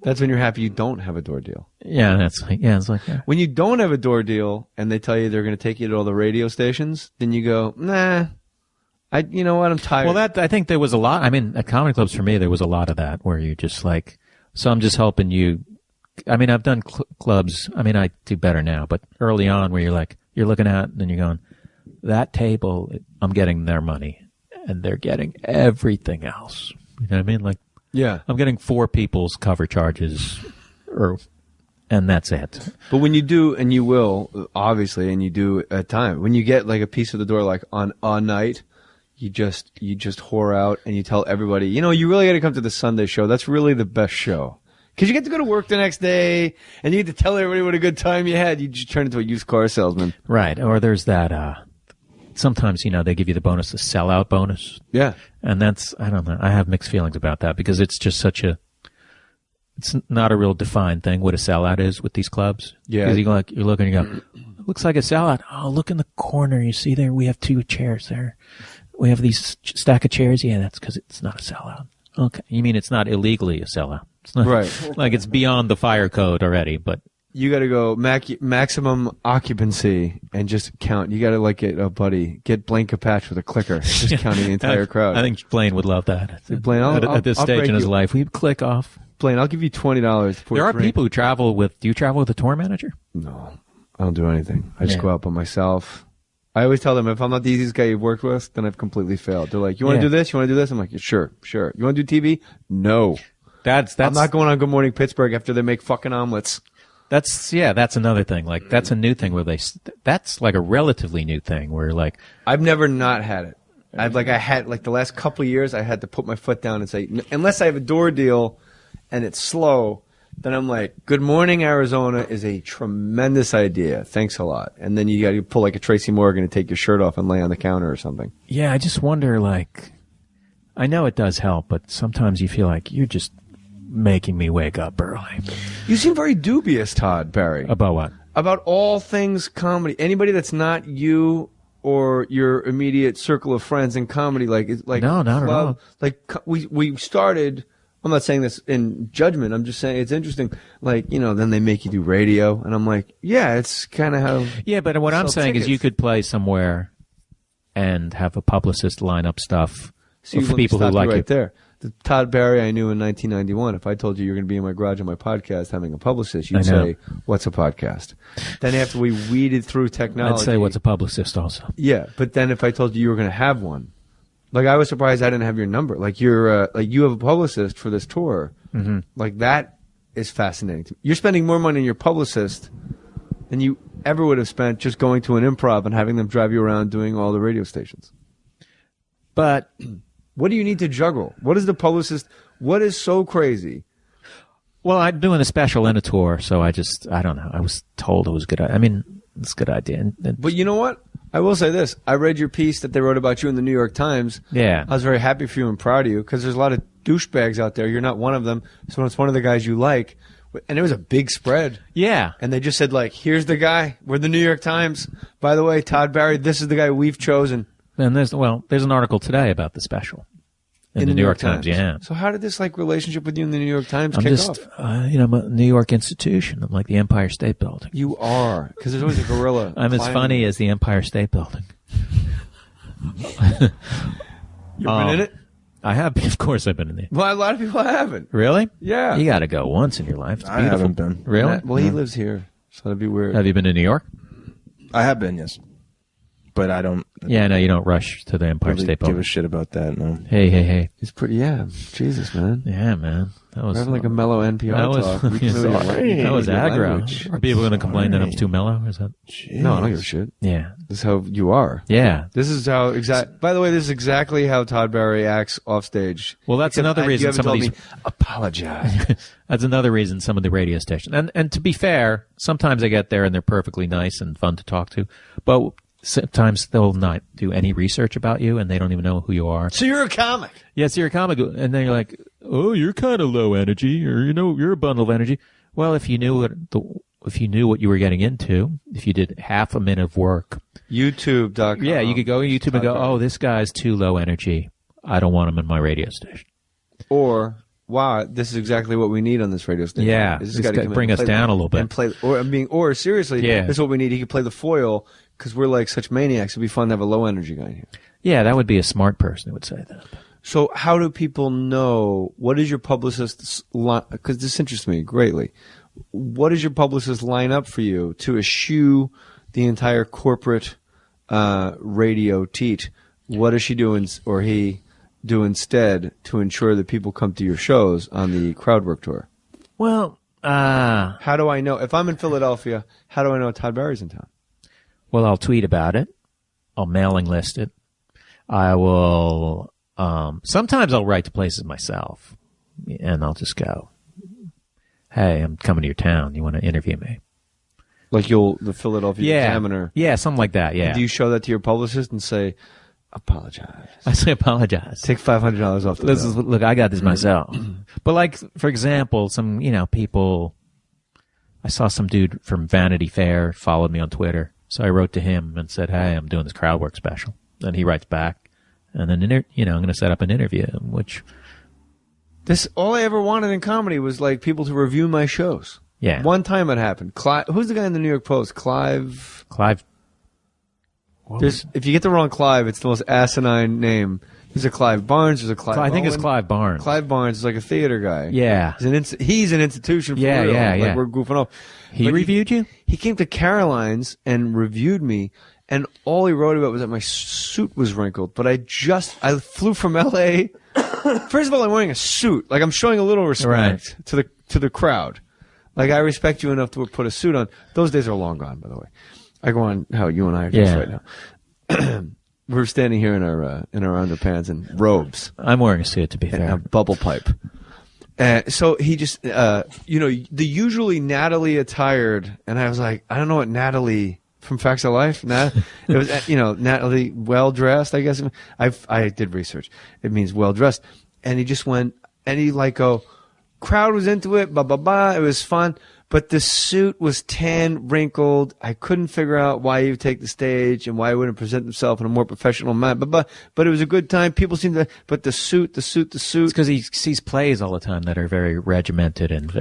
That's when you're happy you don't have a door deal. Yeah, it's like that. When you don't have a door deal and they tell you they're going to take you to all the radio stations, then you go, nah. You know what? I'm tired. Well, I think there was a lot. I mean, at comedy clubs for me, there was a lot of that where you're just like, so I'm just helping you. I mean, I've done clubs. I mean, I do better now, but early on where you're like, you're looking at, and then you're going, that table, I'm getting their money and they're getting everything else. You know what I mean? Like, yeah, I'm getting 4 people's cover charges and that's it. But when you do, and you will, obviously, and you do at time, when you get like a piece of the door, like on a night, you just whore out and you tell everybody, you know, you really got to come to the Sunday show. That's really the best show. Because you get to go to work the next day and you get to tell everybody what a good time you had. You just turn into a used car salesman. Right. Or there's that, sometimes, you know, they give you the bonus, the sellout bonus. Yeah. And that's, I don't know. I have mixed feelings about that because it's just it's not a real defined thing what a sellout is with these clubs. Yeah. Because you're looking and you go, looks like a sellout. Oh, look in the corner. You see there, we have 2 chairs there. We have these stack of chairs. Yeah, that's because it's not a sellout. Okay. You mean it's not illegally a sellout? It's not right. Like it's beyond the fire code already, but You got to go maximum occupancy and just count. You got to like get Blaine Capatch with a clicker, just counting the entire crowd. I think Blaine would love that. Blaine, at this stage in his life, we click off. Blaine, I'll give you $20. There are people who travel with. Do you travel with a tour manager? No, I don't do anything. I just go out by myself. I always tell them if I'm not the easiest guy you've worked with, then I've completely failed. They're like, "You want to do this? You want to do this?" I'm like, yeah, "Sure." You want to do TV? No. That's. I'm not going on Good Morning Pittsburgh after they make fucking omelets. That's another thing. Like, that's a new thing where that's like a relatively new thing where like. I've never not had it. I had the last couple of years, I had to put my foot down and say, unless I have a door deal and it's slow, then I'm like, Good Morning Arizona is a tremendous idea. Thanks a lot. And then you got to pull like a Tracy Morgan and take your shirt off and lay on the counter or something. Yeah. I just wonder, like, I know it does help, but sometimes you feel like you're just making me wake up early. You seem very dubious, Todd Barry. About what? About all things comedy. Anybody that's not you or your immediate circle of friends in comedy, no, not at all. Like we started. I'm not saying this in judgment. I'm just saying it's interesting. Like, then they make you do radio, and I'm like, yeah, it's kind of how. Yeah, but what I'm saying is you could play somewhere and have a publicist line up stuff for people who like right there. The Todd Barry I knew in 1991, if I told you you're going to be in my garage on my podcast having a publicist, you'd say, what's a podcast? Then after we weeded through technology. I'd say, what's a publicist also? Yeah, but then if I told you were going to have one, like I was surprised I didn't have your number. Like you have a publicist for this tour. Mm-hmm. Like that is fascinating to me. You're spending more money on your publicist than you ever would have spent just going to an improv and having them drive you around doing all the radio stations. But what do you need to juggle? What is the publicist? What is so crazy? Well, I'm doing a special and a tour, so I don't know. I was told it was good. I mean, it's a good idea. But you know what? I will say this. I read your piece that they wrote about you in the New York Times. Yeah. I was very happy for you and proud of you because there's a lot of douchebags out there. You're not one of them. So when it's one of the guys you like, and it was a big spread. Yeah. And they just said, like, here's the guy. We're the New York Times. By the way, Todd Barry, this is the guy we've chosen. And there's an article today about the special in the New York Times. Yeah. So how did this relationship with you in the New York Times kick off? I'm a New York institution. I'm like the Empire State Building. You are, because there's always a gorilla. I'm as funny as the Empire State Building. You've been in it? I have. Of course, I've been in it. Well, a lot of people haven't. Really? Yeah. You got to go once in your life. It's I haven't been. Really? Well, he lives here, so that'd be weird. Have you been to New York? I have been, yes. But I don't. Yeah, no, you don't rush to the Empire State Building. Give a shit about that, no. Hey. It's pretty, yeah. Jesus, man. Yeah, man. That was like a mellow NPR talk. That was aggro. Are people going to complain that I'm too mellow? Is that? Jeez. No, I don't give a shit. Yeah. This is how you are. Yeah. This is how By the way, this is exactly how Todd Barry acts off stage. Well, that's another reason some of these. Apologize. That's another reason some of the radio stations. And to be fair, sometimes I get there and they're perfectly nice and fun to talk to, but sometimes they'll not do any research about you and they don't even know who you are. So you're a comic. Yes, you're a comic. And then you're like, oh, you're kind of low energy, or you're a bundle of energy. Well, if you knew what you were getting into, if you did half a minute of work, YouTube.com. Yeah, you could go on YouTube and go, oh, this guy's too low energy. I don't want him in my radio station. Or, wow, this is exactly what we need on this radio station. Yeah, this got to bring us down a little bit. Or seriously, yeah. This is what we need. He could play the foil because we're like such maniacs. It'd be fun to have a low energy guy here. Yeah, that would be a smart person who would say that. So how do people know, what is your publicist's line? Because this interests me greatly. What does your publicist line up for you to eschew the entire corporate radio teat? What does she do or he do instead to ensure that people come to your shows on the Crowdwork tour? Well, how do I know? If I'm in Philadelphia, how do I know Todd Barry's in town? Well, I'll tweet about it. I'll mailing list it. I will... sometimes I'll write to places myself, and I'll just go, hey, I'm coming to your town. You want to interview me? Like the Philadelphia Examiner. Yeah, something like that, yeah. And do you show that to your publicist and say, apologize? I say apologize. Take $500 off the bill. Look, I got this myself. But like, for example, some, people, I saw some dude from Vanity Fair followed me on Twitter. So I wrote to him and said, hey, I'm doing this Crowdwork special. And he writes back. And then, I'm going to set up an interview, which... All I ever wanted in comedy was, like, people to review my shows. Yeah. One time it happened. Who's the guy in the New York Post? Clive. If you get the wrong Clive, it's the most asinine name. There's a Clive Barnes. There's a Clive. I think Owen. it's Clive Barnes. Clive Barnes is like a theater guy. Yeah. He's an institution for Yeah, real. yeah, Like yeah. we're goofing off. He reviewed you? He came to Caroline's and reviewed me, and all he wrote about was that my suit was wrinkled. But I flew from L.A. First of all, I'm wearing a suit. Like, I'm showing a little respect to the crowd. Like, I respect you enough to put a suit on. Those days are long gone, by the way. I go on how you and I are dressed right now. We're standing here in our underpants and robes. I'm wearing a suit, to be fair. And a bubble pipe. So he just, the usually Natalie attired, and I was like, I don't know what Natalie from Facts of Life. It was, Natalie well dressed. I guess I did research. It means well dressed, and he just went, and he crowd was into it. Blah blah blah. It was fun. But the suit was tan, wrinkled. I couldn't figure out why he would take the stage and why he wouldn't present himself in a more professional manner. But it was a good time. People seemed to. But the suit. It's because he sees plays all the time that are very regimented and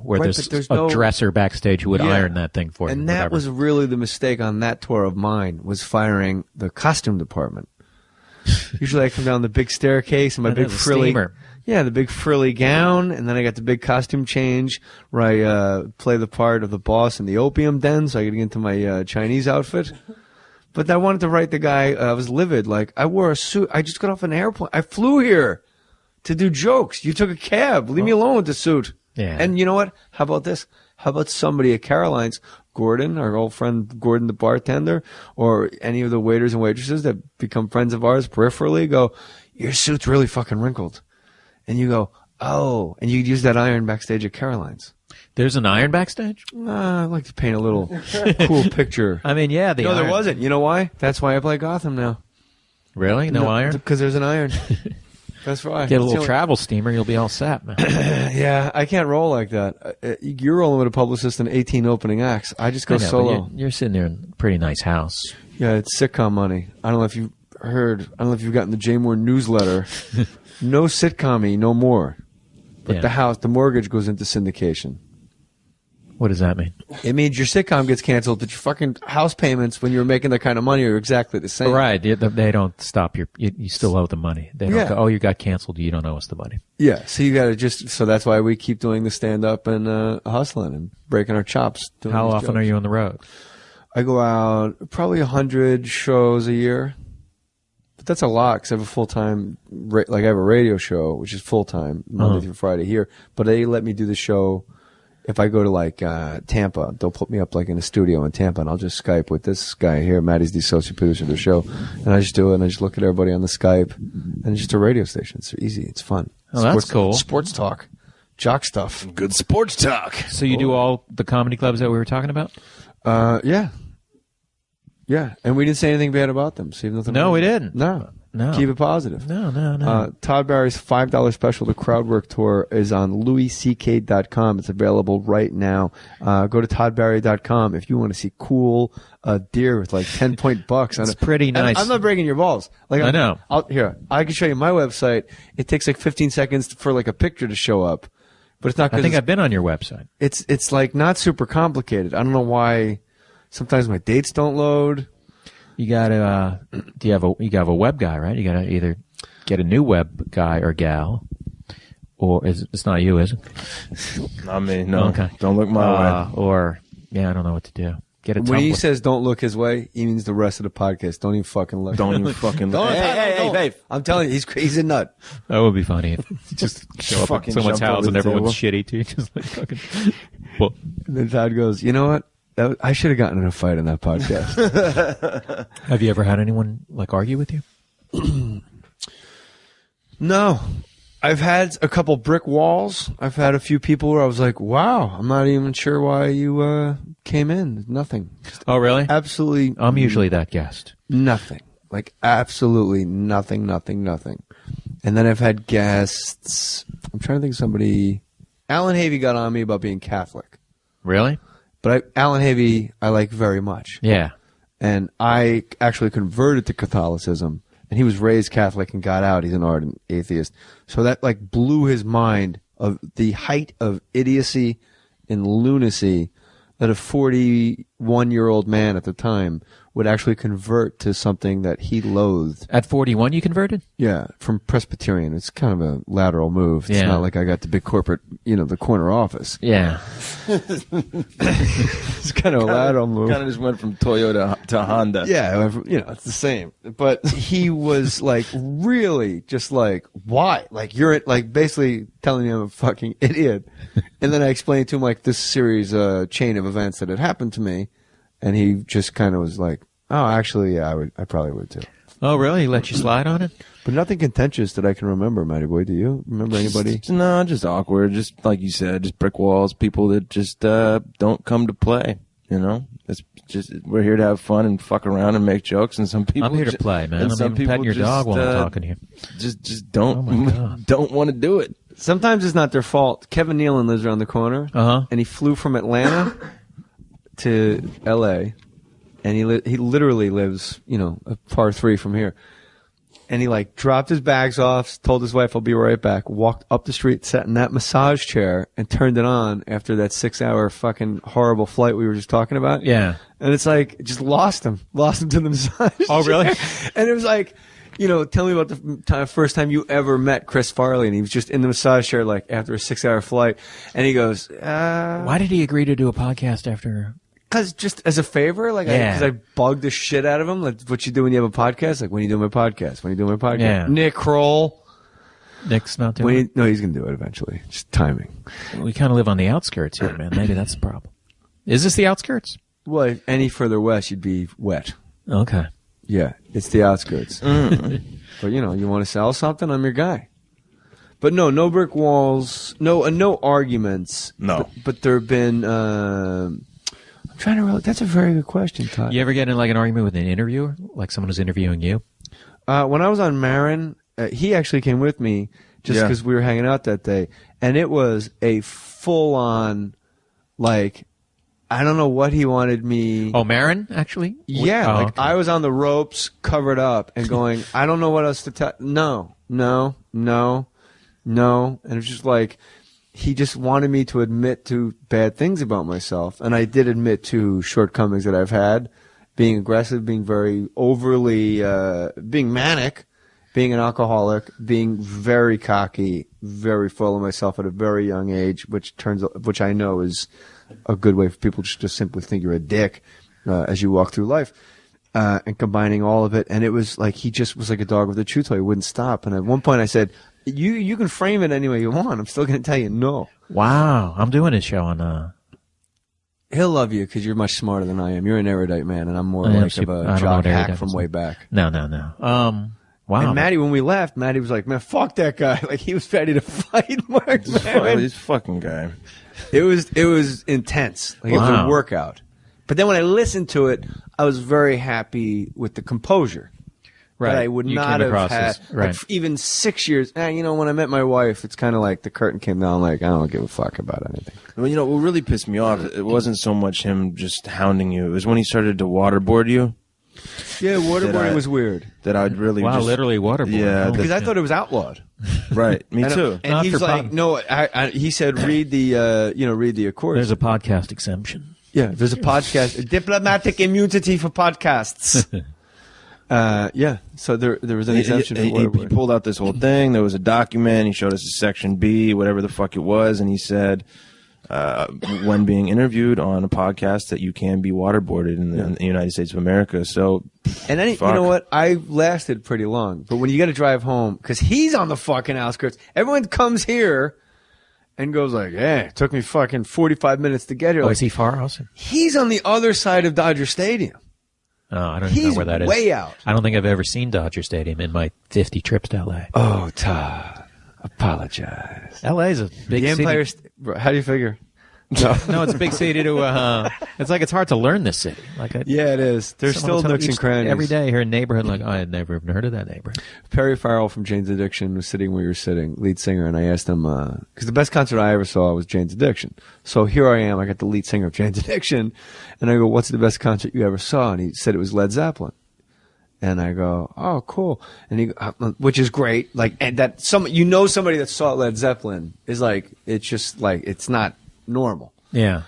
where there's a dresser backstage who would iron that thing for him. And that was really the mistake on that tour of mine, was firing the costume department. Usually I come down the big staircase in my big frilly. Steamer. Yeah, the big frilly gown, and then I got the big costume change where I play the part of the boss in the opium den, so I could get into my Chinese outfit. But I wanted to write the guy. I was livid. Like, I wore a suit. I just got off an airplane. I flew here to do jokes. You took a cab. Leave me alone with the suit. Yeah. And you know what? How about this? How about somebody at Caroline's, Gordon, our old friend Gordon the bartender, or any of the waiters and waitresses that become friends of ours peripherally, go, your suit's really fucking wrinkled. And you go, oh, and you use that iron backstage at Caroline's. There's an iron backstage? I'd like to paint a little cool picture. I mean, yeah, No, there wasn't. You know why? That's why I play Gotham now. Really? No iron? Because there's an iron. That's why. Get a little travel steamer, you'll be all set, man. Yeah, I can't roll like that. You're rolling with a publicist and 18 opening acts. I just go solo. You're sitting there in a pretty nice house. Yeah, it's sitcom money. I don't know if you've heard. I don't know if you've gotten the J. Mohr newsletter. No sitcom-y, no more. But the mortgage goes into syndication. What does that mean? It means your sitcom gets canceled, but your fucking house payments when you were making that kind of money are exactly the same. Right. They don't stop you still owe the money. They don't go, oh, you got canceled, you don't owe us the money. Yeah. So you got to so that's why we keep doing the stand-up and hustling and breaking our chops. How often are you on the road? I go out probably 100 shows a year. But that's a lot because I have a full-time, I have a radio show, which is full-time, Monday through Friday here. But they let me do the show. If I go to Tampa, they'll put me up in a studio in Tampa, and I'll just Skype with this guy here. Maddie's the associate producer of the show, and I just do it, and I just look at everybody on the Skype, and it's just a radio station. It's easy. It's fun. Oh, that's cool. Sports talk, jock stuff. Good sports talk. So you do all the comedy clubs that we were talking about? Yeah. Yeah, and we didn't say anything bad about them. So No, we didn't. No. No. Keep it positive. No. Todd Barry's $5 special, the Crowdwork Tour, is on louisck.com. It's available right now. Go to toddbarry.com if you want to see cool deer with 10-point bucks. It's pretty nice. I'm not breaking your balls. I know. I can show you my website. It takes 15 seconds for a picture to show up, but it's not. I think I've been on your website. It's not super complicated. I don't know why. Sometimes my dates don't load. You gotta, you have a web guy, right? You gotta either get a new web guy or gal, or it's not you, is it? Not me, no. Okay. Don't look my way. Or, I don't know what to do. Get a When template. he says don't look his way, he means the rest of the podcast. Don't even fucking look. Don't even fucking look. Hey, I'm telling you, he's a nut. That would be funny if you just show up at Fucking someone's jump house over and the everyone's table. shitty too. Just fucking. Well, And then Todd goes, you know what? I should have gotten in a fight on that podcast. have you ever had anyone argue with you? No. I've had a couple brick walls. I've had a few people where I was like, wow, I'm not even sure why you came in. Nothing. Oh, really? Absolutely. I'm usually that guest. Nothing. Absolutely nothing. And then I've had guests. I'm trying to think of somebody. Alan Havey got on me about being Catholic. Really? But Alan Havey, I like very much. Yeah. And I actually converted to Catholicism. And he was raised Catholic and got out. He's an ardent atheist. So that blew his mind of the height of idiocy in lunacy that a 41-year-old man at the time would actually convert to something that he loathed. At 41, you converted? Yeah, from Presbyterian. It's kind of a lateral move. It's not like I got the big corporate, the corner office. Yeah. It's kind of a lateral move. Kind of just went from Toyota to Honda. Yeah, it's the same. But he was like really just like, why? Like you're like basically telling me I'm a fucking idiot. And then I explained to him like this series chain of events that had happened to me. And he just kind of was like, oh, actually, yeah, I probably would too. Oh, really? He let you slide on it? But nothing contentious that I can remember, Matty Boy. Do you remember anybody? No, just awkward. Just like you said, just brick walls. People that just don't come to play. It's just we're here to have fun and fuck around and make jokes. And some people I'm here to play, man. I'm even petting your dog while I'm talking to you. Just don't don't want to do it. Sometimes it's not their fault. Kevin Nealon lives around the corner, and he flew from Atlanta to L.A. and he literally lives, a par 3 from here. And he like dropped his bags off, told his wife, I'll be right back, walked up the street, sat in that massage chair and turned it on after that 6-hour fucking horrible flight we were just talking about. Yeah. And it's like, just lost him to the massage Oh, really? chair. And it was like, tell me about the first time you ever met Chris Farley. And he was just in the massage chair like after a 6-hour flight. And he goes, why did he agree to do a podcast after? Because just as a favor, because I bugged the shit out of him, like what you do when you have a podcast, like when you do my podcast, Yeah. Nick Kroll. Nick's not doing it? No, he's going to do it eventually. Just timing. We kind of live on the outskirts here, man. Maybe that's the problem. Is this the outskirts? Well, if any further west, you'd be wet. Okay. Yeah, it's the outskirts. But, you want to sell something, I'm your guy. But no brick walls, no arguments. No. But there have been... I'm trying to that's a very good question, Todd. You ever get in like an argument with an interviewer? Like someone who's interviewing you? When I was on Marin, he actually came with me just because we were hanging out that day. And it was a full-on, like, I don't know what he wanted me... Oh, Marin, actually? Yeah, okay. I was on the ropes, covered up, and going, I don't know what else to tell... No. And it was just like... He just wanted me to admit to bad things about myself. And I did admit to shortcomings that I've had. Being aggressive, being very overly, being manic, being an alcoholic, being very cocky, very full of myself at a very young age, which I know is a good way for people to just simply think you're a dick, as you walk through life. And combining all of it. And it was like, he just was like a dog with a chew toy. He wouldn't stop. And at one point I said, You can frame it any way you want. I'm still going to tell you no. Wow. I'm doing a show on... He'll love you because you're much smarter than I am. You're an erudite man, and I'm more like of a jock hack from way back. No. Wow. And Matty, when we left, Matty was like, man, fuck that guy. Like, he was ready to fight Mark Maron. This fucking guy. It was intense. Like, It was a workout. But then when I listened to it, I was very happy with the composure. Right. That I would not have had, like, even 6 years. When I met my wife, it's kind of like the curtain came down, like, I don't give a fuck about anything. Well, what really pissed me off, it wasn't so much him just hounding you. It was when he started to waterboard you. Yeah, waterboarding was weird. That I'd really literally waterboard. Yeah. Because I thought it was outlawed. Right. Me too. And he's like, no, he said, read the Accords. There's a podcast exemption. Yeah, there's a podcast, diplomatic immunity for podcasts. So there was an exemption. He pulled out this whole thing. There was a document. He showed us a section B, whatever the fuck it was, and he said, when being interviewed on a podcast, that you can be waterboarded in the United States of America. So, and then, you know what? I lasted pretty long, but when you got to drive home, because he's on the fucking outskirts, everyone comes here and goes like, "Hey, it took me fucking 45 minutes to get here." Oh, is he far also? He's on the other side of Dodger Stadium. Oh, I don't even know where that is. He's way out. I don't think I've ever seen Dodger Stadium in my 50 trips to L.A. Oh, Todd, apologize. L.A. is a big the Empire city. How do you figure? No, it's a big city to. It's like it's hard to learn this city. Yeah, it is. There's still nooks and crannies every day here in the neighborhood. Like, I had never even heard of that neighborhood. Perry Farrell from Jane's Addiction was sitting where you were sitting, lead singer, and I asked him because the best concert I ever saw was Jane's Addiction. So here I am. I got the lead singer of Jane's Addiction, and I go, "What's the best concert you ever saw?" And he said it was Led Zeppelin. And I go, "Oh, cool." And he, which is great. Like, and that somebody that saw Led Zeppelin is like, it's just like, it's not normal. Yeah.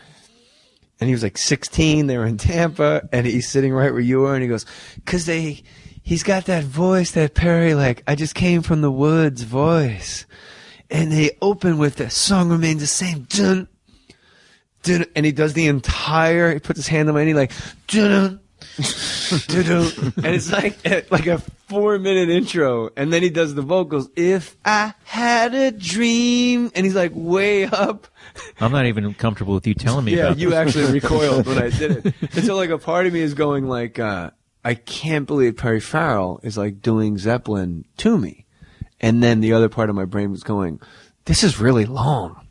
And he was like 16. They were in Tampa, and he's sitting right where you are, and he goes, "'Cause he's got that voice, that Perry, like, I just came from the woods voice." And they open with the song remains the same. Dun, dun, and he does the entire, he puts his hand on my knee, like, dun, dun, dun, and it's like a 4-minute intro. And then he does the vocals. If I had a dream. And he's like way up. I'm not even comfortable with you telling me about you this. actually recoiled when I did it. And so like a part of me is going like, I can't believe Perry Farrell is like doing Zeppelin to me. And then the other part of my brain was going, this is really long.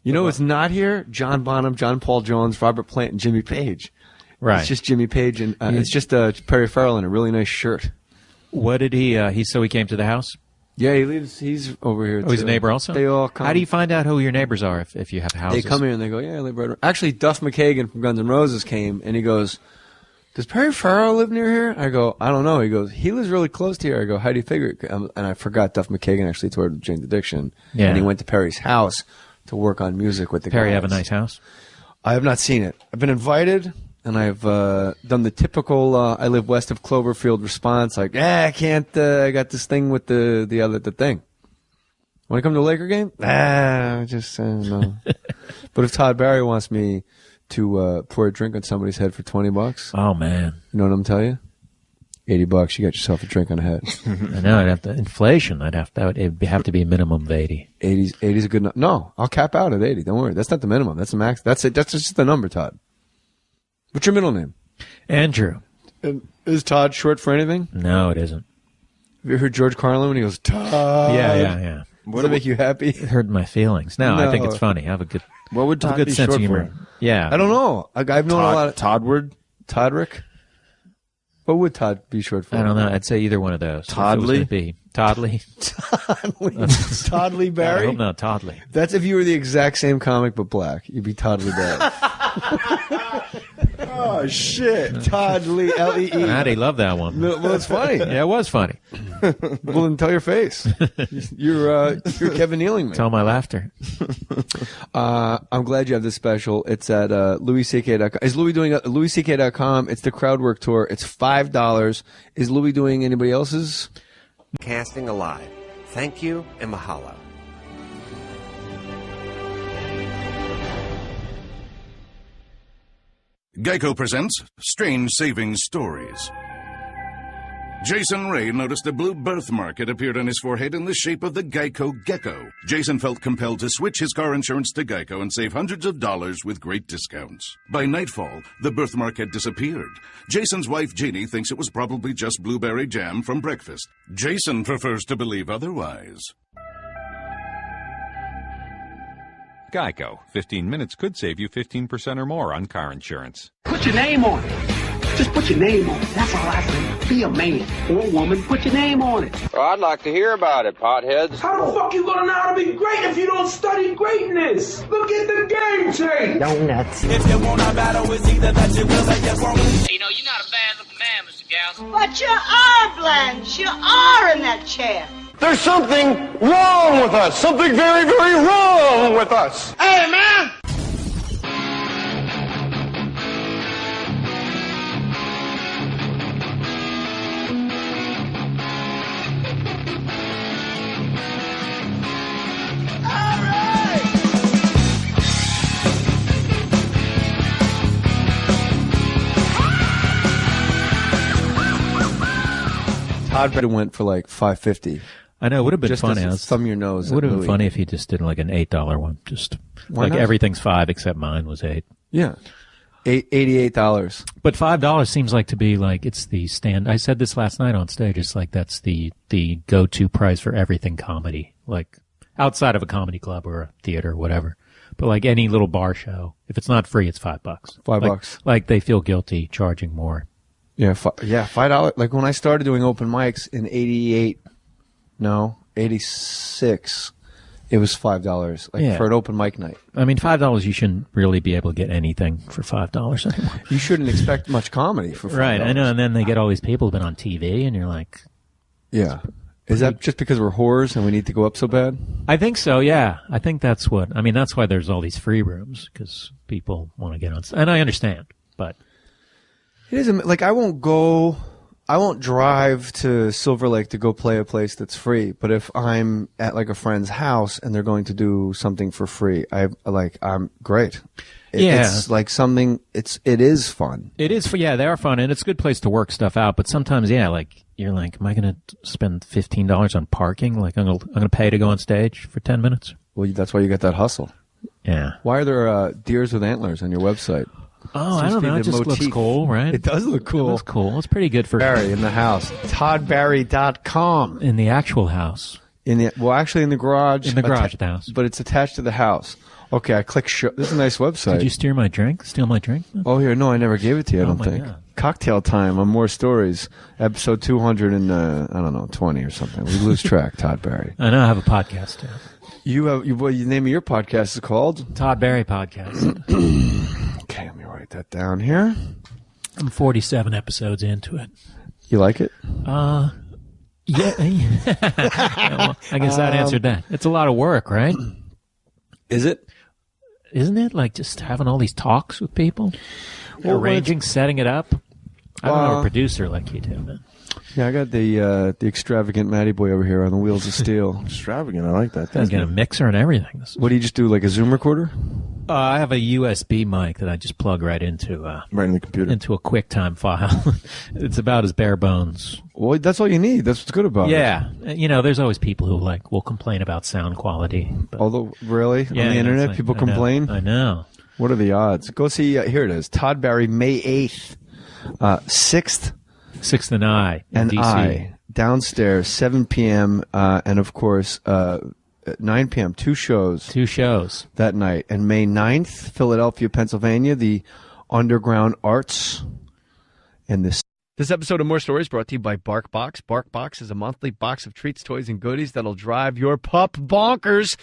You know what's not here? John Bonham, John Paul Jones, Robert Plant, and Jimmy Page. Right. It's just Jimmy Page and it's just Perry Farrell in a really nice shirt. What did he came to the house? Yeah, he's over here too. Oh, he's a neighbor also? They all come. How do you find out who your neighbors are if you have houses? They come here and they go, yeah, I live right around. Actually, Duff McKagan from Guns N' Roses came and he goes, does Perry Farrell live near here? I go, I don't know. He goes, he lives really close to here. I go, how do you figure it? And I forgot Duff McKagan actually toured with Jane's Addiction. Yeah. And he went to Perry's house to work on music with the Perry guys. have a nice house? I have not seen it. I've been invited, and I've done the typical I live west of Cloverfield response, like, I can't, I got this thing with the thing. Want to come to a Laker game? No. But if Todd Barry wants me to pour a drink on somebody's head for $20. Oh man! You know what I'm telling you? $80. You got yourself a drink on the head. I know. I'd have to inflation. It'd have to be a minimum of 80. 80's a good number. No, I'll cap out at 80. Don't worry. That's not the minimum. That's the max. That's it. That's just the number, Todd. What's your middle name? Andrew. Is Todd short for anything? No, it isn't. Have you heard George Carlin when he goes, Todd? Yeah. Does that make you happy? It hurt my feelings. No, I think it's funny. I have a good. What would Todd good be sense short of humor. for? Yeah. I don't know. I've known a lot of Toddward? Toddrick? What would Todd be short for? I don't know. I'd say either one of those. Toddley? Toddley? Toddley Barry? I hope not Toddley. That's if you were the exact same comic but black. You'd be Toddley Barry. Oh, shit. Toddley, L-E-E. Maddie loved that one. No, well, it's funny. Yeah, it was funny. Well, then tell your face. You're Kevin Nealing, man. Tell my laughter. I'm glad you have this special. It's at LouisCK.com. Is Louis doing LouisCK.com? It's the Crowdwork Tour. It's $5. Is Louis doing anybody else's? Casting Alive. Thank you and mahalo. Geico presents Strange Savings Stories. Jason Ray noticed a blue birthmark had appeared on his forehead in the shape of the Geico gecko. Jason felt compelled to switch his car insurance to Geico and save hundreds of dollars with great discounts. By nightfall, the birthmark had disappeared. Jason's wife, Jeannie, thinks it was probably just blueberry jam from breakfast. Jason prefers to believe otherwise. Geico. 15 minutes could save you 15% or more on car insurance. Put your name on it. Just put your name on it. That's all I say. Be a man or a woman. Put your name on it. Well, I'd like to hear about it, potheads. How the fuck you gonna know how to be great if you don't study greatness? Look at the game tape. Donuts. If you want a battle, it's either that you will or you won't. You know, you're not a bad-looking man, Mr. Gals. But you are, Blanche. You are in that chair. There's something wrong with us. Something very, very wrong with us. Hey, man! Todd Barry went for like $5.50. I know. It would have been Just funny. as thumb your nose. It would have been Louis. funny if he just did like an $8 one. Just Why like not? everything's $5 except mine was $8. Yeah. $88. But $5 seems like to be like it's the stand. I said this last night on stage. It's like that's the go-to price for everything comedy, like outside of a comedy club or a theater or whatever. But like any little bar show, if it's not free, it's $5. $5. Like they feel guilty charging more. Yeah, $5. Like when I started doing open mics in 86, it was $5. Like for an open mic night. I mean, $5, you shouldn't really be able to get anything for $5 anymore. You shouldn't expect much comedy for $5. Right, I know. And then they get all these people who've been on TV, and you're like, yeah. Is that just because we're whores and we need to go up so bad? I think so, yeah. I think that's what... I mean, that's why there's all these free rooms, because people want to get on... And I understand, but... It isn't... Like, I won't drive to Silver Lake to go play a place that's free, but if I'm at, like, a friend's house and they're going to do something for free, I'm great. It's like something... It is fun. It is... Yeah, they are fun, and it's a good place to work stuff out, but sometimes, yeah, like... You're like, am I going to spend $15 on parking? Like, I'm going to pay to go on stage for 10 minutes? Well, that's why you get that hustle. Yeah. Why are there deers with antlers on your website? Oh, I don't know. It just looks cool, right? It does look cool. It looks cool. It's pretty good for... Barry in the house. ToddBarry.com. In the actual house. Actually in the garage. In the garage of the house. But it's attached to the house. Okay, I click show. This is a nice website. Did you steal my drink? Oh, here. No, I never gave it to you, I don't think. God. Cocktail time on More Stories, episode 220 or something. We lose track, Todd Barry. I know, I have a podcast, too. What the name of your podcast is called? Todd Barry Podcast. Okay, let me write that down here. I'm 47 episodes into it. You like it? Yeah. Well, I guess that answered that. It's a lot of work, right? Is it? Isn't it? Like just having all these talks with people? Arranging, setting it up? I don't know a producer like you do, man. Yeah, I got the extravagant Matty boy over here on the wheels of steel. Extravagant, I like that. He's got a mixer and everything. What do you just do, like a Zoom recorder? I have a USB mic that I just plug right into right in the computer, into a QuickTime file. It's about as bare bones. Well, that's all you need. That's what's good about it. Yeah, you know, there's always people who will complain about sound quality. But, although, really, on the internet, people complain. I know. What are the odds? Go see. Here it is. Todd Barry, May 8th, 6th and I in DC. Downstairs, 7 p.m. And of course, 9 p.m. Two shows that night. And May 9th, Philadelphia, Pennsylvania, the Underground Arts. And this episode of More Stories brought to you by BarkBox. BarkBox is a monthly box of treats, toys, and goodies that'll drive your pup bonkers.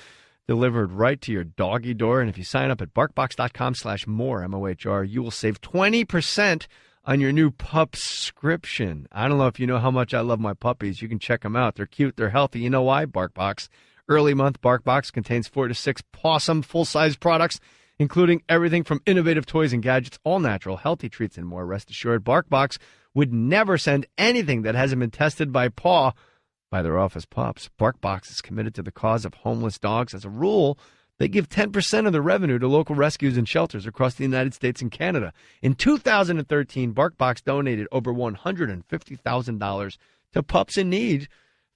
Delivered right to your doggy door. And if you sign up at barkbox.com/more, M-O-H-R, you will save 20% on your new pup subscription. I don't know if you know how much I love my puppies. You can check them out. They're cute. They're healthy. You know why? BarkBox. Early month BarkBox contains 4 to 6 pawsome full-size products, including everything from innovative toys and gadgets, all natural, healthy treats, and more. Rest assured, BarkBox would never send anything that hasn't been tested by their office pups. BarkBox is committed to the cause of homeless dogs. As a rule, they give 10% of their revenue to local rescues and shelters across the United States and Canada. In 2013, BarkBox donated over $150,000 to pups in need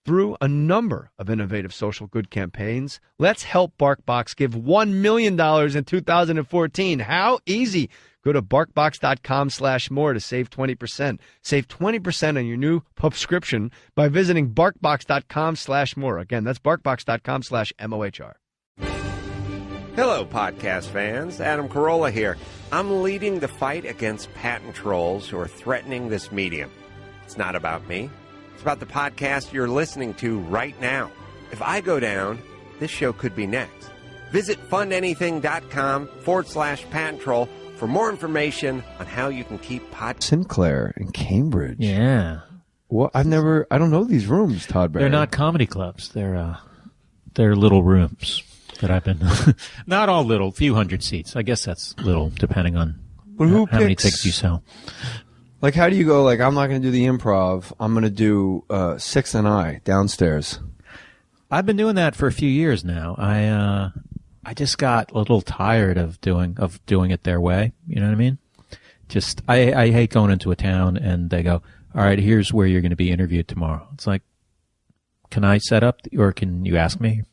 through a number of innovative social good campaigns. Let's help BarkBox give $1 million in 2014. How easy? Go to barkbox.com/more to save 20%. Save 20% on your new subscription by visiting barkbox.com/more. Again, that's barkbox.com/MOHR. Hello, podcast fans. Adam Carolla here. I'm leading the fight against patent trolls who are threatening this medium. It's not about me. It's about the podcast you're listening to right now. If I go down, this show could be next. Visit fundanything.com/patent troll for more information on how you can keep Sinclair in Cambridge. Yeah. Well, I don't know these rooms, Todd Barry. They're not comedy clubs. They're little rooms that I've been, not all little, few hundred seats. I guess that's little depending on how many tickets you sell. Like, how do you go, like, I'm not going to do the Improv. I'm going to do 6 and I downstairs. I've been doing that for a few years now. I just got a little tired of doing it their way. You know what I mean? Just, I hate going into a town and they go, all right, here's where you're going to be interviewed tomorrow. It's like, can I set up or can you ask me?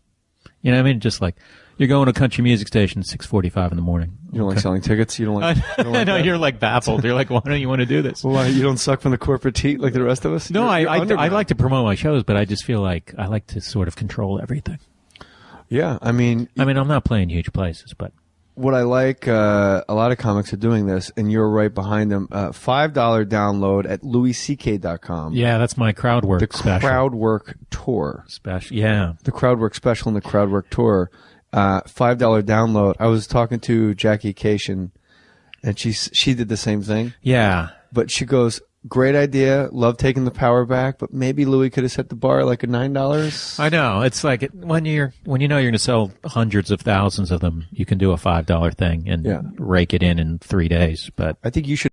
You know what I mean? Just like, you're going to a country music station at 6:45 in the morning. You don't like selling tickets? You don't like? I know, you're like baffled. You're like, why don't you want to do this? Why, you don't suck from the corporate teat like the rest of us? No, I like to promote my shows, but I just feel like I like to sort of control everything. Yeah, I mean, I'm not playing huge places, but what I like, a lot of comics are doing this, and you're right behind them. $5 download at louisck.com. Yeah, that's my crowd work special. The crowd work tour special. Yeah, the crowd work special and the crowd work tour. $5 download. I was talking to Jackie Cation, and she did the same thing. Yeah, but she goes, great idea. Love taking the power back, but maybe Louis could have set the bar like a $9. I know. It's like when you know you're going to sell hundreds of thousands of them, you can do a $5 thing and rake it in 3 days. But I think you should